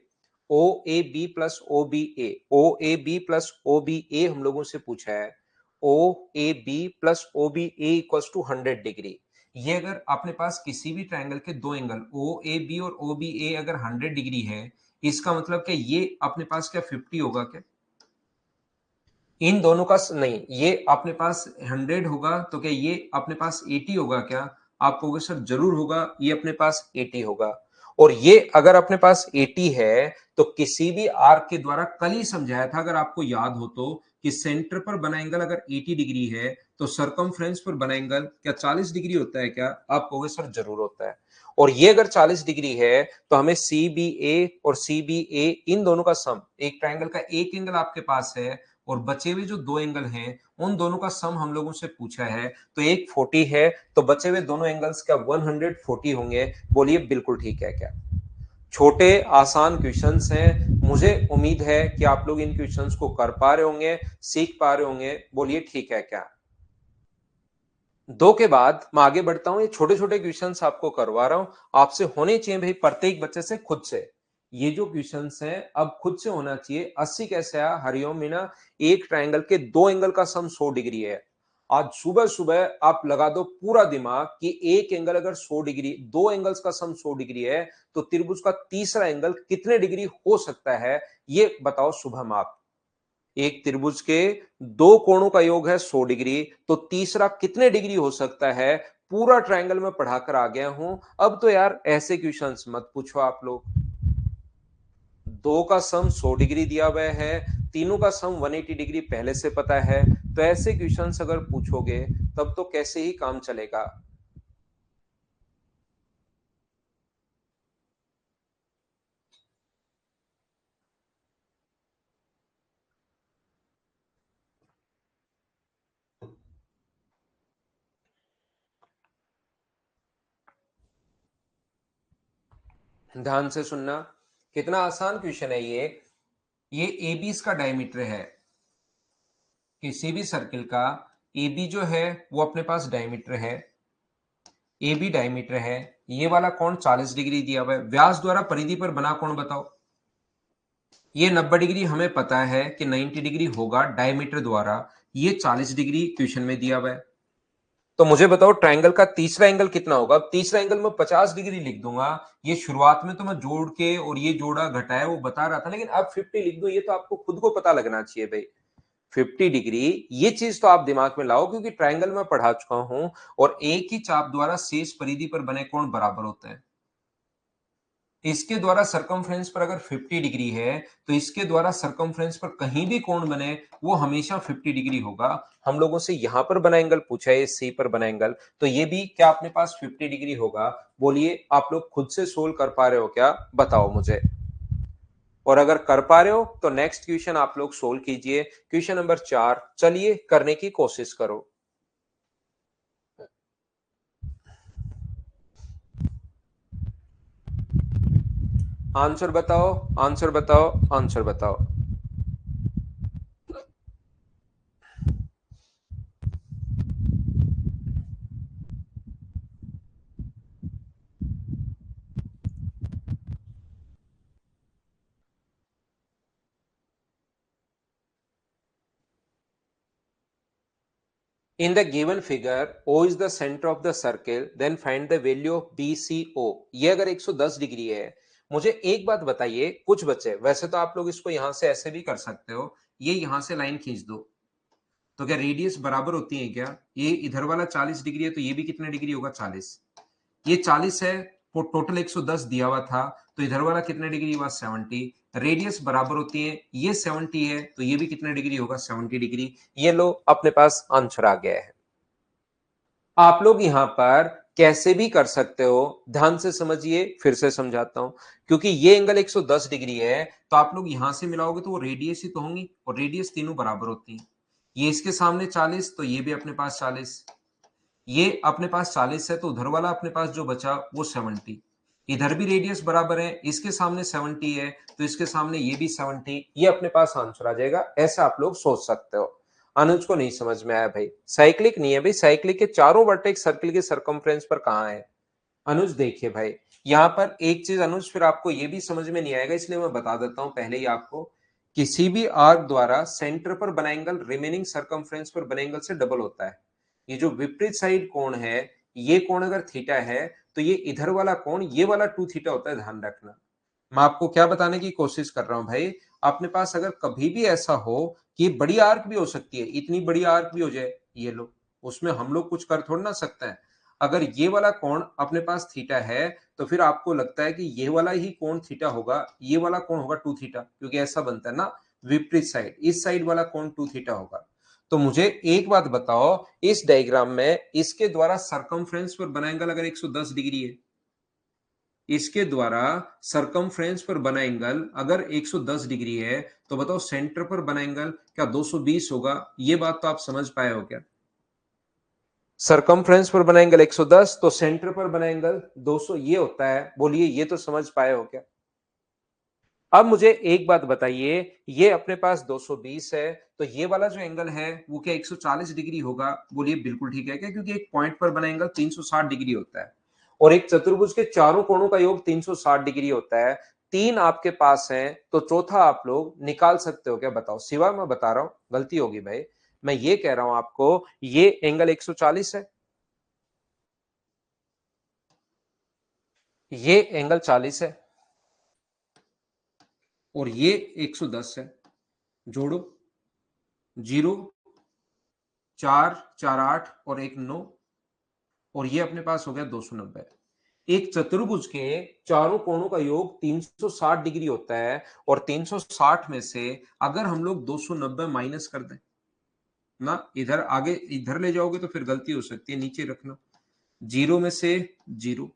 OAB plus OBA, OAB plus OBA हम लोगों से पूछा है. OAB plus OBA equals to 100 degree. ये अगर अपने पास किसी भी ट्रायंगल के दो एंगल OAB और OBA अगर 100 डिग्री है, इसका मतलब कि ये अपने पास क्या 50 होगा क्या? इन दोनों का नहीं, ये अपने पास 100 होगा तो क्या ये अपने पास 80 होगा क्या? आप कहोगे सर जरूर होगा, ये अपने पास 80 होगा. और ये अगर अपने पास 80 है तो किसी भी आर्क के द्वारा कल ही समझाया था, अगर आपको याद हो तो, कि सेंटर पर बना एंगल अगर 80 डिग्री है तो सरकमफ्रेंस पर बना एंगल क्या 40 डिग्री होता है क्या? आप कहोगे सर जरूर होता है. और ये अगर 40 डिग्री है तो हमें CBA और CBA इन दोनों का सम, एक ट्रायंगल का एक एंगल आपके पास है और बचे हुए जो दो एंगल हैं उन दोनों का सम हम लोगों से पूछा है. तो एक 40 है तो बचे हुए दोनों एंगल्स क्या 140 होंगे? बोलिए बिल्कुल ठीक है क्या? छोटे आसान क्वेश्चंस हैं, मुझे उम्मीद है कि आप लोग इन क्वेश्चंस को कर पा रहे होंगे, सीख पा रहे होंगे. बोलिए ठीक है क्या? दो के बाद मैं आगे बढ़ता हूं. ये छोटे छोटे क्वेश्चंस आपको करवा रहा हूं, आपसे होने चाहिए भाई प्रत्येक बच्चे से खुद से. ये जो क्वेश्चंस हैं अब खुद से होना चाहिए. 80 कैसे आया? हरिओम मीना, एक ट्रायंगल के दो एंगल का सम 100 डिग्री है. आज सुबह सुबह आप लगा दो पूरा दिमाग कि एक एंगल अगर 100 डिग्री, दो एंगल्स का सम 100 डिग्री है तो त्रिभुज का तीसरा एंगल कितने डिग्री हो सकता है? ये बताओ शुभम आप. एक त्रिभुज के दो कोणों का योग है 100 डिग्री, तो तीसरा कितने डिग्री हो सकता है? पूरा ट्रायंगल में पढ़ाकर आ गया हूं. अब तो यार ऐसे क्वेश्चंस मत पूछो आप लोग. दो का सम 100 डिग्री दिया हुआ है, तीनों का सम 180 डिग्री पहले से पता है, तो ऐसे क्वेश्चंस अगर पूछोगे तब तो कैसे ही काम चलेगा. ध्यान से सुनना, कितना आसान क्वेश्चन है ये AB इसका डायमीटर है. किसी भी सर्किल का AB जो है वो अपने पास डायमीटर है. AB डायमीटर है. ये वाला कोण 40 डिग्री दिया हुआ है. व्यास द्वारा परिधि पर बना कोण बताओ. ये 90 डिग्री हमें पता है कि 90 डिग्री होगा डायमीटर द्वारा. ये 40 डिग्री क्वेश्चन में दिया हुआ है. तो मुझे बताओ ट्रायंगल का तीसरा एंगल कितना होगा? अब तीसरा एंगल मैं 50 डिग्री लिख दूंगा. ये शुरुआत में तो मैं जोड़ के और ये जोड़ा घटाया वो बता रहा था, लेकिन अब 50 लिख दो, ये तो आपको खुद को पता लगना चाहिए भाई. 50 डिग्री, ये चीज तो आप दिमाग में लाओ क्योंकि ट्रायंगल में पढ़ा चुका हूं. और एक ही चाप द्वारा शेष परिधि पर बने कोण बराबर होते हैं. इसके द्वारा सरकमफ्रेंस पर अगर 50 डिग्री है तो इसके द्वारा सरकमफ्रेंस पर कहीं भी कोण बने वो हमेशा 50 डिग्री होगा. हम लोगों से यहां पर बना एंगल पूछा है, सी पर बना एंगल, तो ये भी क्या अपने पास 50 डिग्री होगा? बोलिए आप लोग खुद से सोल्व कर पा रहे हो क्या? बताओ मुझे. और अगर कर पा रहे हो तो नेक्स्ट क्वेश्चन आप लोग सोल्व कीजिए. क्वेश्चन नंबर 4 चलिए करने की कोशिश करो. आंसर बताओ, आंसर बताओ, आंसर बताओ. In the given figure, O is the center of the circle, then find the value of BCO. ये अगर 110 डिग्री है, मुझे एक बात बताइए, कुछ बच्चे, वैसे तो आप लोग इसको यहां से ऐसे भी कर सकते हो, ये यहां से लाइन खींच दो, तो क्या रेडियस बराबर होती है क्या? ये इधर वाला 40 डिग्री है तो ये भी कितने डिग्री होगा? 40. ये 40 है, वो टोटल 110 दिया हुआ था, तो इधर वाला कितने डिग्री हुआ? 70. रेडियस बराबर होती है, ये 70 है तो ये भी कितने डिग्री होगा? 70 डिग्री. ये लो अपने पास आंसर आ गया है. आप लोग यहां पर कैसे भी कर सकते हो, ध्यान से समझिए, फिर से समझाता हूं. क्योंकि ये एंगल 110 डिग्री है तो आप लोग यहां से मिलाओगे तो वो रेडियस ही तो होंगी, और रेडियस तीनों बराबर होती है. ये इसके सामने 40 तो ये भी अपने पास 40. ये अपने पास 40 है तो उधर वाला अपने पास जो बचा वो 70. इधर भी रेडियस बराबर है, इसके सामने 70 है तो इसके सामने ये भी 70. ये अपने पास आंसर आ जाएगा. ऐसा आप लोग सोच सकते हो. अनुज को नहीं समझ में आया भाई? साइक्लिक नहीं है भाई, साइक्लिक के चारों वर्टेक्स सर्किल के सरकमफ्रेंस पर कहां है? अनुज देखिए भाई, यहां पर एक चीज अनुज फिर आपको ये भी समझ में नहीं आएगा, इसलिए मैं बता देता हूं पहले ही आपको। किसी भी आर्क द्वारा सेंटर पर बना एंगल रिमेनिंग सर्कमफ्रेंस पर बने एंगल से डबल होता है। ये जो विपरीत साइड कोण है, ये कोण अगर थीटा है तो ये इधर वाला कोण ये वाला 2 थीटा होता है, ध्यान रखना। मैं आपको क्या बताने की कोशिश कर रहा हूं भाई, अपने पास अगर कभी भी ऐसा हो कि बड़ी आर्क भी हो सकती है, इतनी बड़ी आर्क भी हो जाए, ये लो, उसमें हम लोग कुछ कर थोड़ा ना सकते हैं। अगर ये वाला कोण अपने पास थीटा है तो फिर आपको लगता है कि ये वाला ही कोण थीटा होगा, ये वाला कोण होगा 2 थीटा, क्योंकि ऐसा बनता है ना, विपरीत साइड, इस साइड वाला कोण 2 थीटा होगा। तो मुझे एक बात बताओ, इस डायग्राम में इसके द्वारा सरकमफ्रेंस पर बना एंगल अगर 110 डिग्री है, इसके द्वारा सरकमफ्रेंस पर बना एंगल अगर 110 डिग्री है, तो बताओ सेंटर पर बना एंगल क्या 220 होगा? ये बात तो आप समझ पाए हो क्या? सरकमफ्रेंस पर बना एंगल 110 तो सेंटर पर बना एंगल 200 ये होता है। बोलिए ये तो समझ पाए हो क्या? अब मुझे एक बात बताइए, ये अपने पास 220 है, तो ये वाला जो एंगल है वो क्या 140 डिग्री होगा? बोलिए बिल्कुल ठीक है क्या, क्योंकि एक पॉइंट पर बना एंगल 360 डिग्री होता है और एक चतुर्भुज के चारों कोणों का योग 360 डिग्री होता है। तीन आपके पास हैं तो चौथा आप लोग निकाल सकते हो क्या? बताओ, सिवा मैं बता रहा हूं, गलती होगी भाई। मैं ये कह रहा हूं आपको, ये एंगल 140 है, ये एंगल 40 है और ये 110 है। जोड़ो, जीरो, 4 4 8 और एक 9, और ये अपने पास हो गया 290। एक चतुर्भुज के चारों कोणों का योग 360 डिग्री होता है और 360 में से अगर हम लोग 290 माइनस कर दें ना, इधर आगे इधर ले जाओगे तो फिर गलती हो सकती है, नीचे रखना। जीरो में से जीरो,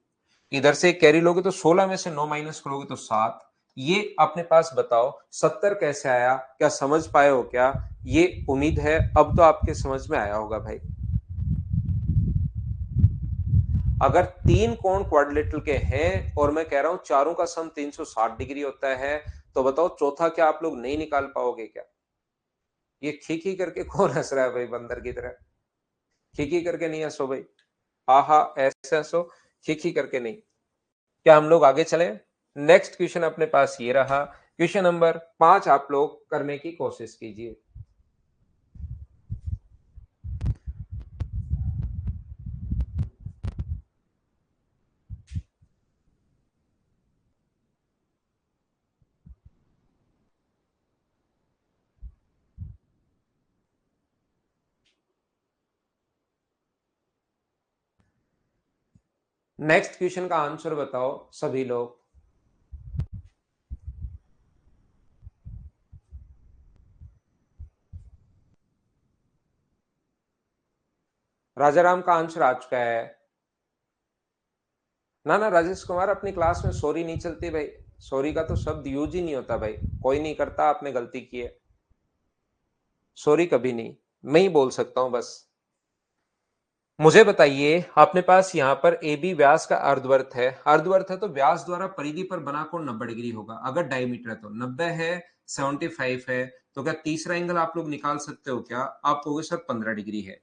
इधर से कैरी लोगे तो 16 में से 9 माइनस करोगे तो 7। ये अपने पास बताओ 70 कैसे आया? क्या समझ पाए हो क्या? ये उम्मीद है अब तो आपके समझ में आया होगा भाई। अगर तीन कोण क्वाड्रिलेटरल के हैं और मैं कह रहा हूं चारों का सम 360 डिग्री होता है, तो बताओ चौथा क्या आप लोग नहीं निकाल पाओगे क्या? ये खी करके कौन हंस रहा है भाई बंदर की तरह? खी करके नहीं हंसो भाई, हा हा ऐसे हंसो, खी करके नहीं। क्या हम लोग आगे चले? नेक्स्ट क्वेश्चन अपने पास ये रहा, क्वेश्चन नंबर 5 आप लोग करने की कोशिश कीजिए। नेक्स्ट क्वेश्चन का आंसर बताओ सभी लोग। राजाराम का आंसर आ चुका है। ना ना राजेश कुमार, अपनी क्लास में सॉरी नहीं चलती भाई, सॉरी का तो शब्द यूज ही नहीं होता भाई, कोई नहीं करता, आपने गलती की है, सॉरी कभी नहीं, मैं ही बोल सकता हूं बस। मुझे बताइए, अपने पास यहाँ पर ए बी व्यास का अर्धवर्त है, अर्धवर्त है तो व्यास द्वारा परिधि पर बना कोण 90 डिग्री होगा। अगर डायमीटर है तो 90 है, 75 है, तो क्या तीसरा एंगल आप लोग निकाल सकते हो क्या? आप कहोगे सर 15 डिग्री है।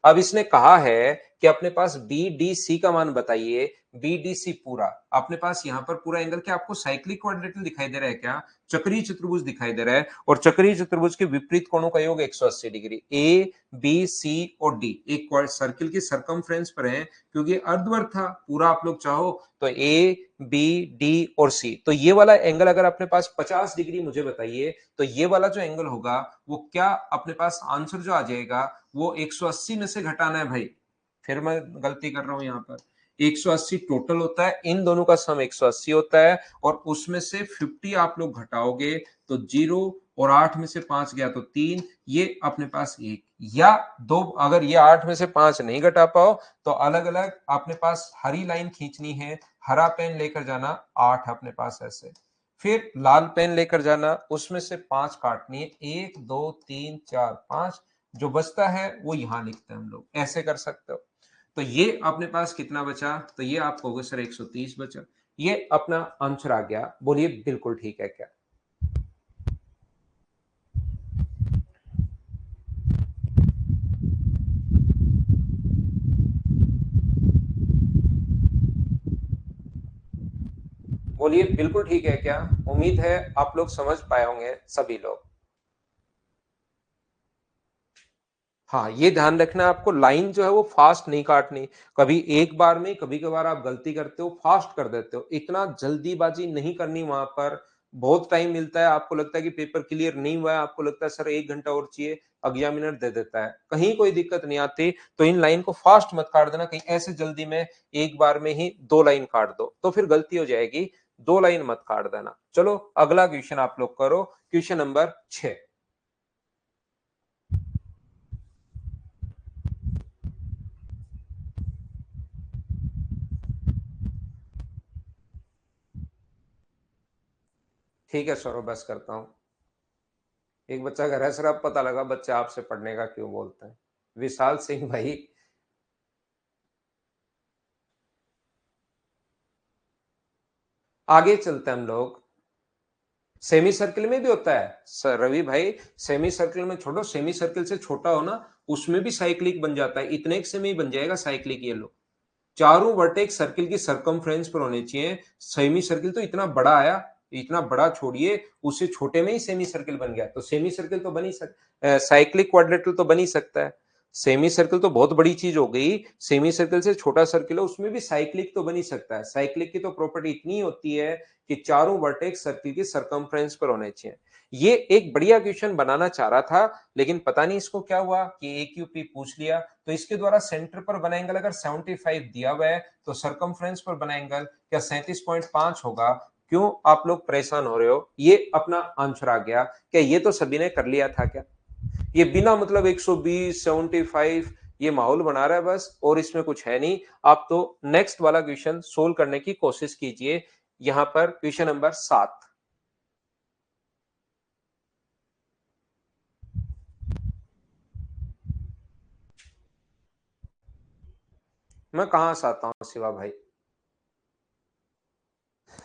अब इसने कहा है कि अपने पास बी डी सी का मान बताइए, बी डी सी पूरा अपने पास यहाँ पर पूरा एंगल क्या आपको साइक्लिक क्वाड्रेटिल दिखाई दे रहा है क्या? चक्रीय चतुर्भुज दिखाई दे रहा है और चक्रीय चतुर्भुज के विपरीत कोणों का योग 180 डिग्री, ए बी सी और डी एक सर्किल की सरकमफ्रेंस पर है, क्योंकि अर्धवर्त था पूरा, आप लोग चाहो तो ए बी डी और सी, तो ये वाला एंगल अगर अपने पास 50 डिग्री मुझे बताइए, तो ये वाला जो एंगल होगा वो क्या अपने पास आंसर जो आ जाएगा वो 180 में से घटाना है भाई। फिर मैं गलती कर रहा हूं यहाँ पर, 180 टोटल होता है, इन दोनों का सम 180 होता है और उसमें से 50 आप लोग घटाओगे तो 0 और 8 में से 5 गया तो 3, ये अपने पास एक या दो। अगर ये 8 में से 5 नहीं घटा पाओ तो अलग अलग अपने पास हरी लाइन खींचनी है, हरा पेन लेकर जाना, 8 अपने पास ऐसे, फिर लाल पेन लेकर जाना, उसमें से 5 काटनी है, 1 2 3 4 5, जो बचता है वो यहां लिखते हैं हम लोग, ऐसे कर सकते हो। तो ये अपने पास कितना बचा? तो ये आपको होगा सर 130 बचा। ये अपना आंसर आ गया। बोलिए बिल्कुल ठीक है क्या? बोलिए बिल्कुल ठीक है क्या? उम्मीद है आप लोग समझ पाए होंगे सभी लोग। हाँ, ये ध्यान रखना आपको, लाइन जो है वो फास्ट नहीं काटनी। कभी एक बार में, कभी-कभार आप गलती करते हो, फास्ट कर देते हो। इतना जल्दीबाजी नहीं करनी वहाँ पर। बहुत टाइम मिलता है, आपको लगता है कि पेपर क्लियर नहीं हुआ है, आपको लगता है सर 1 घंटा और चाहिए, एग्जामिनर दे देता है। कहीं कोई दिक्कत नहीं आती, तो इन लाइन को फास्ट मत काट देना, कहीं ऐसे जल्दी में एक बार में ही 2 लाइन काट दो, तो फिर गलती हो जाएगी। 2 लाइन मत काट देना। चलो अगला क्वेश्चन आप लोग करो, क्वेश्चन नंबर 6। ठीक है सौरभ, बस करता हूँ। एक बच्चा घर है सर, अब पता लगा बच्चे आपसे पढ़ने का क्यों बोलते हैं। विशाल सिंह भाई, आगे चलते हैं हम लोग। सेमी सर्किल में भी होता है सर रवि भाई। सेमी सर्किल में छोड़ो, सेमी सर्किल से छोटा हो ना, उसमें भी साइक्लिक बन जाता है। इतने एक से में ही बन जाएगा साइक्लिक। ये लो, चारों वर्टेक्स सर्किल की सरकमफ्रेंस पर होने चाहिए। सेमी सर्किल तो इतना बड़ा आया, इतना बड़ा छोड़िए, उससे छोटे में ही सेमी सर्किल बन गया, तो सेमी सर्किल तो बन ही साइक्लिक क्वाड्रेटल तो बन ही सकता है। सेमी सर्किल तो बहुत बड़ी चीज हो गई। सेमी सर्किल से छोटा सर्किल है, उसमें भी साइक्लिक तो बन ही सकता है। साइक्लिक की तो प्रॉपर्टी इतनी होती है कि चारों वर्टेक्स सर्किल की सरकमफ्रेंस पर होने चाहिए। ये एक बढ़िया क्वेश्चन बनाना चाह रहा था, लेकिन पता नहीं इसको क्या हुआ कि AQP पूछ लिया। तो इसके द्वारा सेंटर पर बना एंगल अगर 75 दिया हुआ है, तो सरकमफ्रेंस पर बना एंगल क्या 37.5 होगा? क्यों आप लोग परेशान हो रहे हो? ये अपना आंसर आ गया। क्या ये तो सभी ने कर लिया था क्या? ये बिना मतलब 120 75 ये माहौल बना रहा है बस, और इसमें कुछ है नहीं। आप तो नेक्स्ट वाला क्वेश्चन सोल्व करने की कोशिश कीजिए। यहां पर क्वेश्चन नंबर 7। मैं कहां से आता हूं शिवा भाई?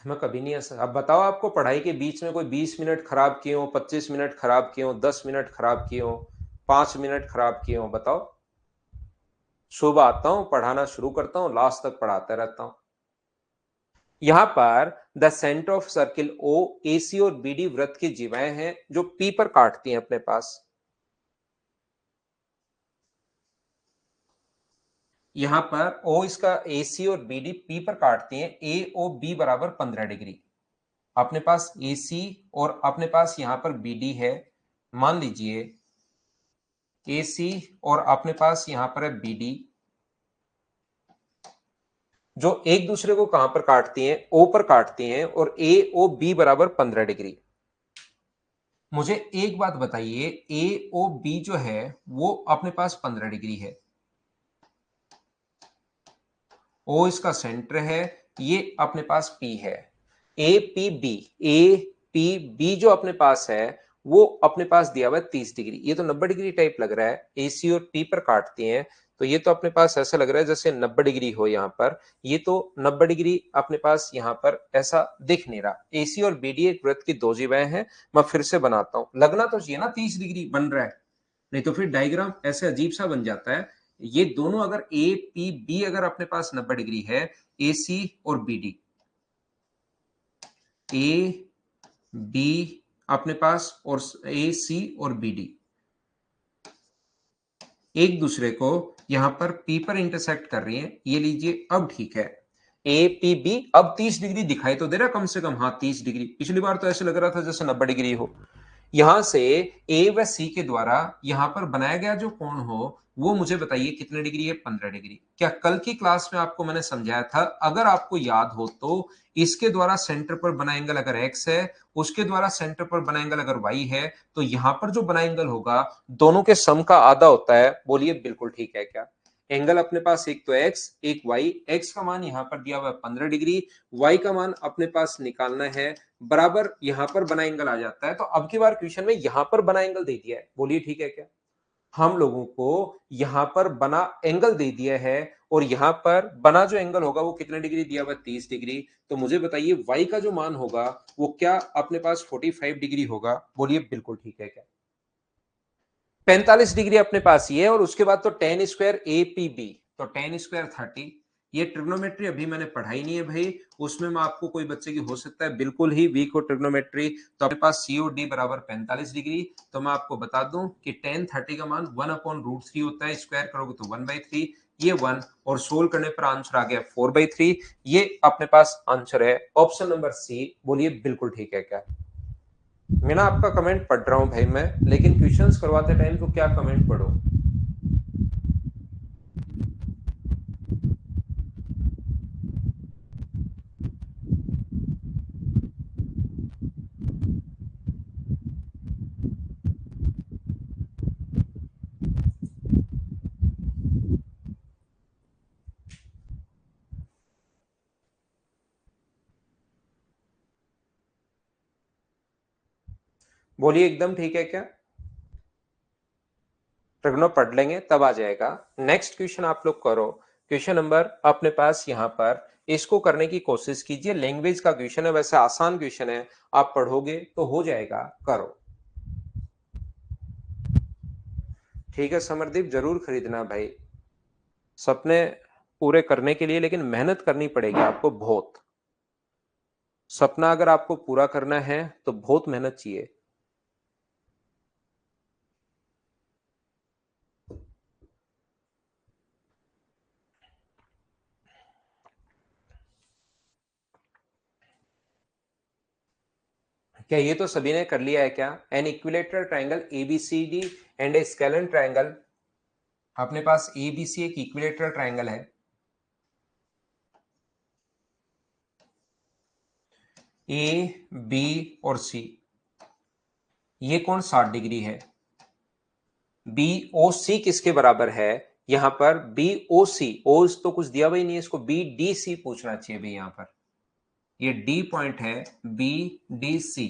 मैं कभी नहीं ऐसा। अब बताओ, आपको पढ़ाई के बीच में कोई 20 मिनट खराब किए हो, 25 मिनट खराब किए हो, 10 मिनट खराब किए हो, 5 मिनट खराब किए हो? बताओ। सुबह आता हूं, पढ़ाना शुरू करता हूं, लास्ट तक पढ़ाता रहता हूं। यहां पर the centre of circle O, AC और BD वृत्त की जीवाएं हैं जो P पर काटती हैं अपने पास। यहां पर O इसका AC और BD P पर काटती हैं। AOB बराबर 15 डिग्री। अपने पास AC और अपने पास यहां पर BD है। मान लीजिए AC और अपने पास यहां पर है BD, जो एक दूसरे को कहां पर काटती हैं? O पर काटती हैं, और AOB बराबर 15 डिग्री। मुझे एक बात बताइए, AOB जो है वो अपने पास 15 डिग्री है। O इसका सेंटर है, ये अपने पास P है। ए पी बी जो अपने पास है, वो अपने पास दिया हुआ है 30 डिग्री। ये तो 90 डिग्री टाइप लग रहा है। AC और P पर काटती हैं, तो ये तो अपने पास ऐसा लग रहा है जैसे 90 डिग्री हो यहाँ पर। ये तो 90 डिग्री अपने पास यहाँ पर ऐसा दिख नहीं रहा। AC और BD एक वृत्त की दो जीवाएं हैं। मैं फिर से बनाता हूं, लगना तो चाहिए ना 30 डिग्री बन रहा है, नहीं तो फिर डायग्राम ऐसे अजीब सा बन जाता है। ये दोनों अगर APB अगर अपने पास 90 डिग्री है, AC और BD, AB अपने पास और AC और BD एक दूसरे को यहां पर P पर इंटरसेक्ट कर रही है। ये लीजिए, अब ठीक है। APB अब 30 डिग्री दिखाई तो दे रहा कम से कम। हाँ 30 डिग्री, पिछली बार तो ऐसे लग रहा था जैसे 90 डिग्री हो। यहां से ए व सी के द्वारा यहां पर बनाया गया जो कोण हो, वो मुझे बताइए कितने डिग्री है? 15 डिग्री। क्या कल की क्लास में आपको मैंने समझाया था? अगर आपको याद हो तो, इसके द्वारा सेंटर पर बना एंगल अगर एक्स है, उसके द्वारा सेंटर पर बना एंगल अगर वाई है, तो यहां पर जो बना एंगल होगा दोनों के सम का आधा होता है। बोलिए बिल्कुल ठीक है क्या? एंगल अपने पास एक तो एक्स एक वाई, एक्स का मान यहां पर दिया हुआ है 15 डिग्री, वाई का मान अपने पास निकालना है, बराबर यहां पर बना एंगल आ जाता है। तो अब की बार क्वेश्चन में यहां पर बना एंगल दे दिया है। बोलिए ठीक है क्या? हम लोगों को यहां पर बना एंगल दे दिया है, और यहां पर बना जो एंगल होगा वो कितने डिग्री दिया हुआ? 30 डिग्री। तो मुझे बताइए y का जो मान होगा वो क्या अपने पास 45 डिग्री होगा? बोलिए बिल्कुल ठीक है क्या? 45 डिग्री अपने पास ये है, और उसके बाद तो टेन स्क्वायर APB, तो टेन स्क्वायर 30, ये ट्रिग्नोमेट्री अभी मैंने पढ़ाई नहीं है भाई, उसमें मैं आपको कोई बच्चे की हो सकता है बिल्कुल ही वीक हो ट्रिग्नोमेट्री, तो अपने पास COD बराबर 45 डिग्री। तो मैं आपको बता दूं कि tan 30 का मान 1/√3 होता है, स्क्वायर करोगे तो 1/3, ये 1 और सोल्व करने पर आंसर आ गया 4/3। ये अपने पास आंसर है ऑप्शन नंबर सी। बोलिए बिल्कुल ठीक है क्या? मैं ना आपका कमेंट पढ़ रहा हूं भाई मैं, लेकिन क्वेश्चंस करवाते टाइम तो क्या कमेंट पढ़ो। बोलिए एकदम ठीक है क्या? ट्रिग्नो पढ़ लेंगे तब आ जाएगा। नेक्स्ट क्वेश्चन आप लोग करो। क्वेश्चन नंबर अपने पास यहां पर, इसको करने की कोशिश कीजिए। लैंग्वेज का क्वेश्चन है, वैसे आसान क्वेश्चन है, आप पढ़ोगे तो हो जाएगा। करो। ठीक है समरदीप, जरूर खरीदना भाई, सपने पूरे करने के लिए लेकिन मेहनत करनी पड़ेगी आपको बहुत। सपना अगर आपको पूरा करना है तो बहुत मेहनत चाहिए। क्या ये तो सभी ने कर लिया है क्या? An equilateral triangle ABCD and A scalene triangle. अपने पास ABC एक इक्विलेटरल ट्रायंगल है। A, B और C, ये कौन 60 डिग्री है? BOC किसके बराबर है? यहां पर BOC, ओस तो कुछ दिया भाई नहीं है, इसको BDC पूछना चाहिए भाई। यहां पर ये D पॉइंट है, BDC।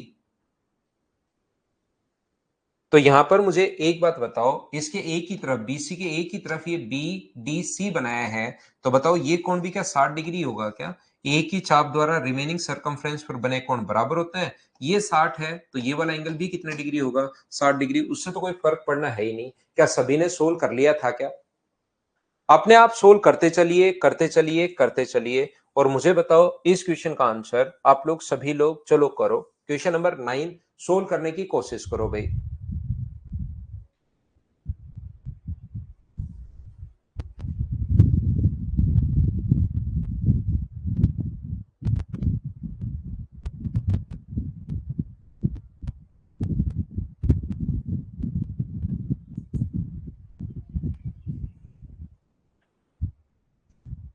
तो यहां पर मुझे एक बात बताओ, इसके एक ही तरफ, BC के एक ही तरफ ये BDC बनाया है, तो बताओ ये कोण भी क्या 60 डिग्री होगा क्या? एक ही चाप द्वारा रिमेनिंग सरकमफ्रेंस पर बने कोण बराबर होते हैं। ये 60 है तो ये वाला एंगल भी कितने डिग्री होगा? 60 डिग्री। उससे तो कोई फर्क पड़ना है ही नहीं। क्या सभी ने सोल्व कर लिया था क्या? अपने आप सोल्व करते चलिए, करते चलिए, करते चलिए, और मुझे बताओ इस क्वेश्चन का आंसर। आप लोग सभी लोग चलो करो। क्वेश्चन नंबर 9 सोल्व करने की कोशिश करो भाई।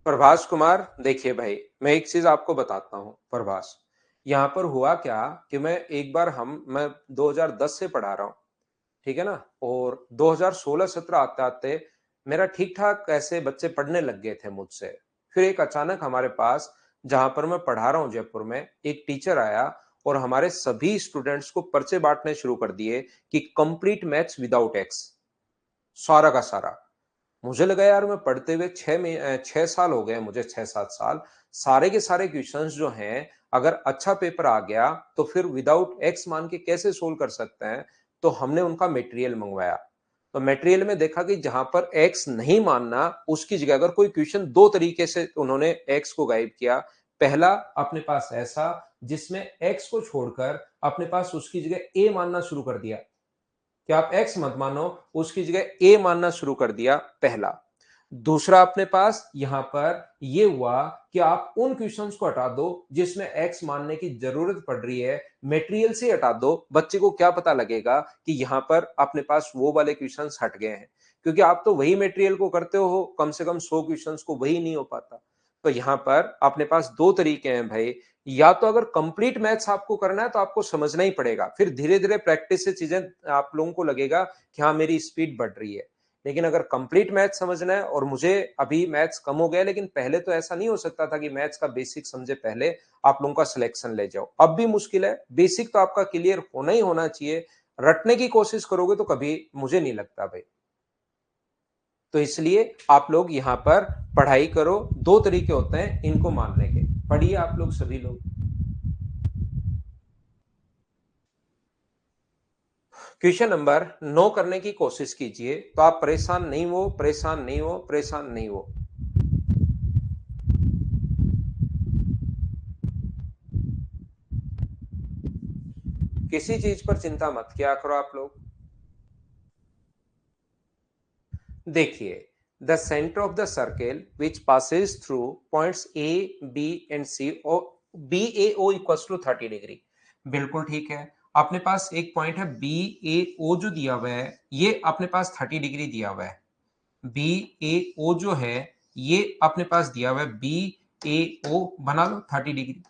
प्रभास कुमार, देखिए भाई मैं एक चीज आपको बताता हूं प्रभास। यहां पर हुआ क्या कि मैं एक बार मैं 2010 से पढ़ा रहा हूं, ठीक है ना, और 2016-17 आते आते मेरा ठीक ठाक ऐसे बच्चे पढ़ने लग गए थे मुझसे। फिर एक अचानक हमारे पास, जहां पर मैं पढ़ा रहा हूं जयपुर में, एक टीचर आया और हमारे सभी स्टूडेंट्स को पर्चे बांटने शुरू कर दिए कि कंप्लीट मैथ्स विदाउट एक्स, सारा का सारा। मुझे लगा यार मैं पढ़ते हुए 6 साल हो गए मुझे, 6-7 साल, सारे के सारे क्वेश्चंस जो हैं, अगर अच्छा पेपर आ गया तो फिर विदाउट एक्स मान के कैसे सोल्व कर सकते हैं। तो हमने उनका मटेरियल मंगवाया, तो मटेरियल में देखा कि जहां पर एक्स नहीं मानना, उसकी जगह अगर कोई क्वेश्चन दो तरीके से उन्होंने एक्स को गायब किया। पहला अपने पास ऐसा जिसमें एक्स को छोड़कर अपने पास उसकी जगह ए मानना शुरू कर दिया कि आप एक्स मत मानो, उसकी जगह ए मानना शुरू कर दिया, पहला। दूसरा अपने पास यहां पर यह हुआ कि आप उन क्वेश्चंस को हटा दो जिसमें एक्स मानने की जरूरत पड़ रही है, मटेरियल से हटा दो। बच्चे को क्या पता लगेगा कि यहां पर अपने पास वो वाले क्वेश्चंस हट गए हैं, क्योंकि आप तो वही मटेरियल को करते हो, कम से कम 100 क्वेश्चंस को वही नहीं हो पाता। तो यहां पर अपने पास दो तरीके हैं भाई। या तो अगर कंप्लीट मैथ्स आपको करना है तो आपको समझना ही पड़ेगा, फिर धीरे धीरे प्रैक्टिस से चीजें आप लोगों को लगेगा कि हाँ मेरी स्पीड बढ़ रही है। लेकिन अगर कंप्लीट मैथ्स समझना है, और मुझे अभी मैथ्स कम हो गया, लेकिन पहले तो ऐसा नहीं हो सकता था कि मैथ्स का बेसिक समझे पहले आप लोगों का सिलेक्शन ले जाओ, अब भी मुश्किल है। बेसिक तो आपका क्लियर होना ही होना चाहिए। रटने की कोशिश करोगे तो कभी, मुझे नहीं लगता भाई। तो इसलिए आप लोग यहां पर पढ़ाई करो। दो तरीके होते हैं इनको मानने के, पढ़िए आप लोग सभी लोग। क्वेश्चन नंबर 9 करने की कोशिश कीजिए, तो आप परेशान नहीं हो, परेशान नहीं हो, परेशान नहीं हो। किसी चीज पर चिंता मत किया करो आप लोग। देखिए, the centre of the circle which passes through points A B and C O B A O equals to 30 degree. बिल्कुल ठीक है। अपने पास एक पॉइंट है बी ए ओ जो दिया हुआ है, ये अपने पास 30 डिग्री दिया हुआ है। बी ए ओ जो है ये अपने पास दिया हुआ है, बी ए ओ बना लो 30 डिग्री।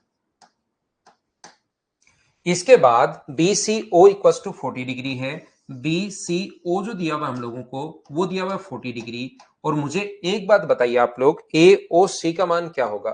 इसके बाद B C O equal to 40 degree है। बी सी ओ जो दिया हुआ हम लोगों को वो दिया हुआ है 40 डिग्री। और मुझे एक बात बताइए आप लोग, ए ओ सी का मान क्या होगा?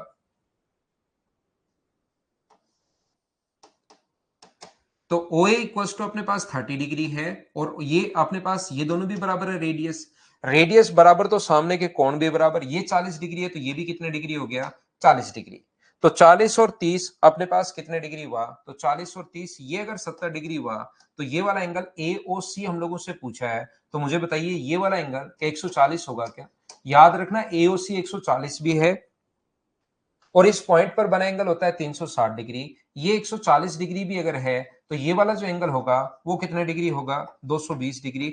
तो ओ ए इक्वल टू अपने पास 30 डिग्री है, और ये अपने पास ये दोनों भी बराबर है रेडियस। रेडियस बराबर तो सामने के कोण भी बराबर, ये 40 डिग्री है तो ये भी कितने डिग्री हो गया? 40 डिग्री। तो 40 और 30 अपने पास कितने डिग्री हुआ? तो 40 और 30 ये अगर 70 डिग्री हुआ, तो ये वाला एंगल ए ओ सी हम लोगों से पूछा है, तो मुझे बताइए ये वाला एंगल क्या 140 होगा क्या? याद रखना ए ओ सी 140 भी है, और इस पॉइंट पर बना एंगल होता है 360 डिग्री। ये 140 डिग्री भी अगर है, तो ये वाला जो एंगल होगा वो कितने डिग्री होगा? 220 डिग्री।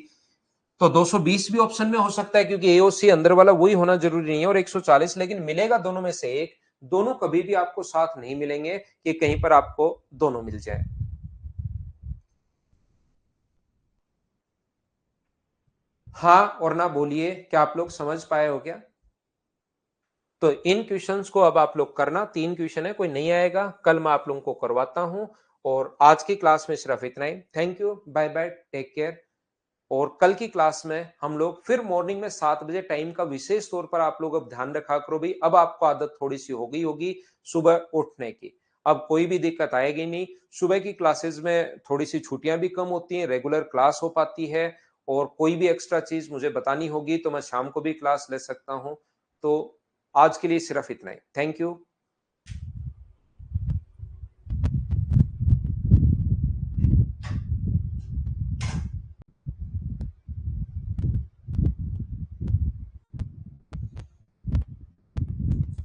तो 220 भी ऑप्शन में हो सकता है, क्योंकि एओसी अंदर वाला वही होना जरूरी नहीं है, और 140, लेकिन मिलेगा दोनों में से एक। दोनों कभी भी आपको साथ नहीं मिलेंगे कि कहीं पर आपको दोनों मिल जाए। हाँ और ना बोलिए, क्या आप लोग समझ पाए हो क्या? तो इन क्वेश्चंस को अब आप लोग करना, 3 क्वेश्चन है, कोई नहीं आएगा, कल मैं आप लोगों को करवाता हूं। और आज की क्लास में सिर्फ इतना ही। Thank you, bye bye, take care. और कल की क्लास में हम लोग फिर मॉर्निंग में 7 बजे टाइम का विशेष तौर पर आप लोग अब ध्यान रखा करो भाई। अब आपको आदत थोड़ी सी हो गई होगी सुबह उठने की, अब कोई भी दिक्कत आएगी नहीं। सुबह की क्लासेस में थोड़ी सी छुट्टियां भी कम होती हैं, रेगुलर क्लास हो पाती है। और कोई भी एक्स्ट्रा चीज मुझे बतानी होगी तो मैं शाम को भी क्लास ले सकता हूं। तो आज के लिए सिर्फ इतना ही। Thank you.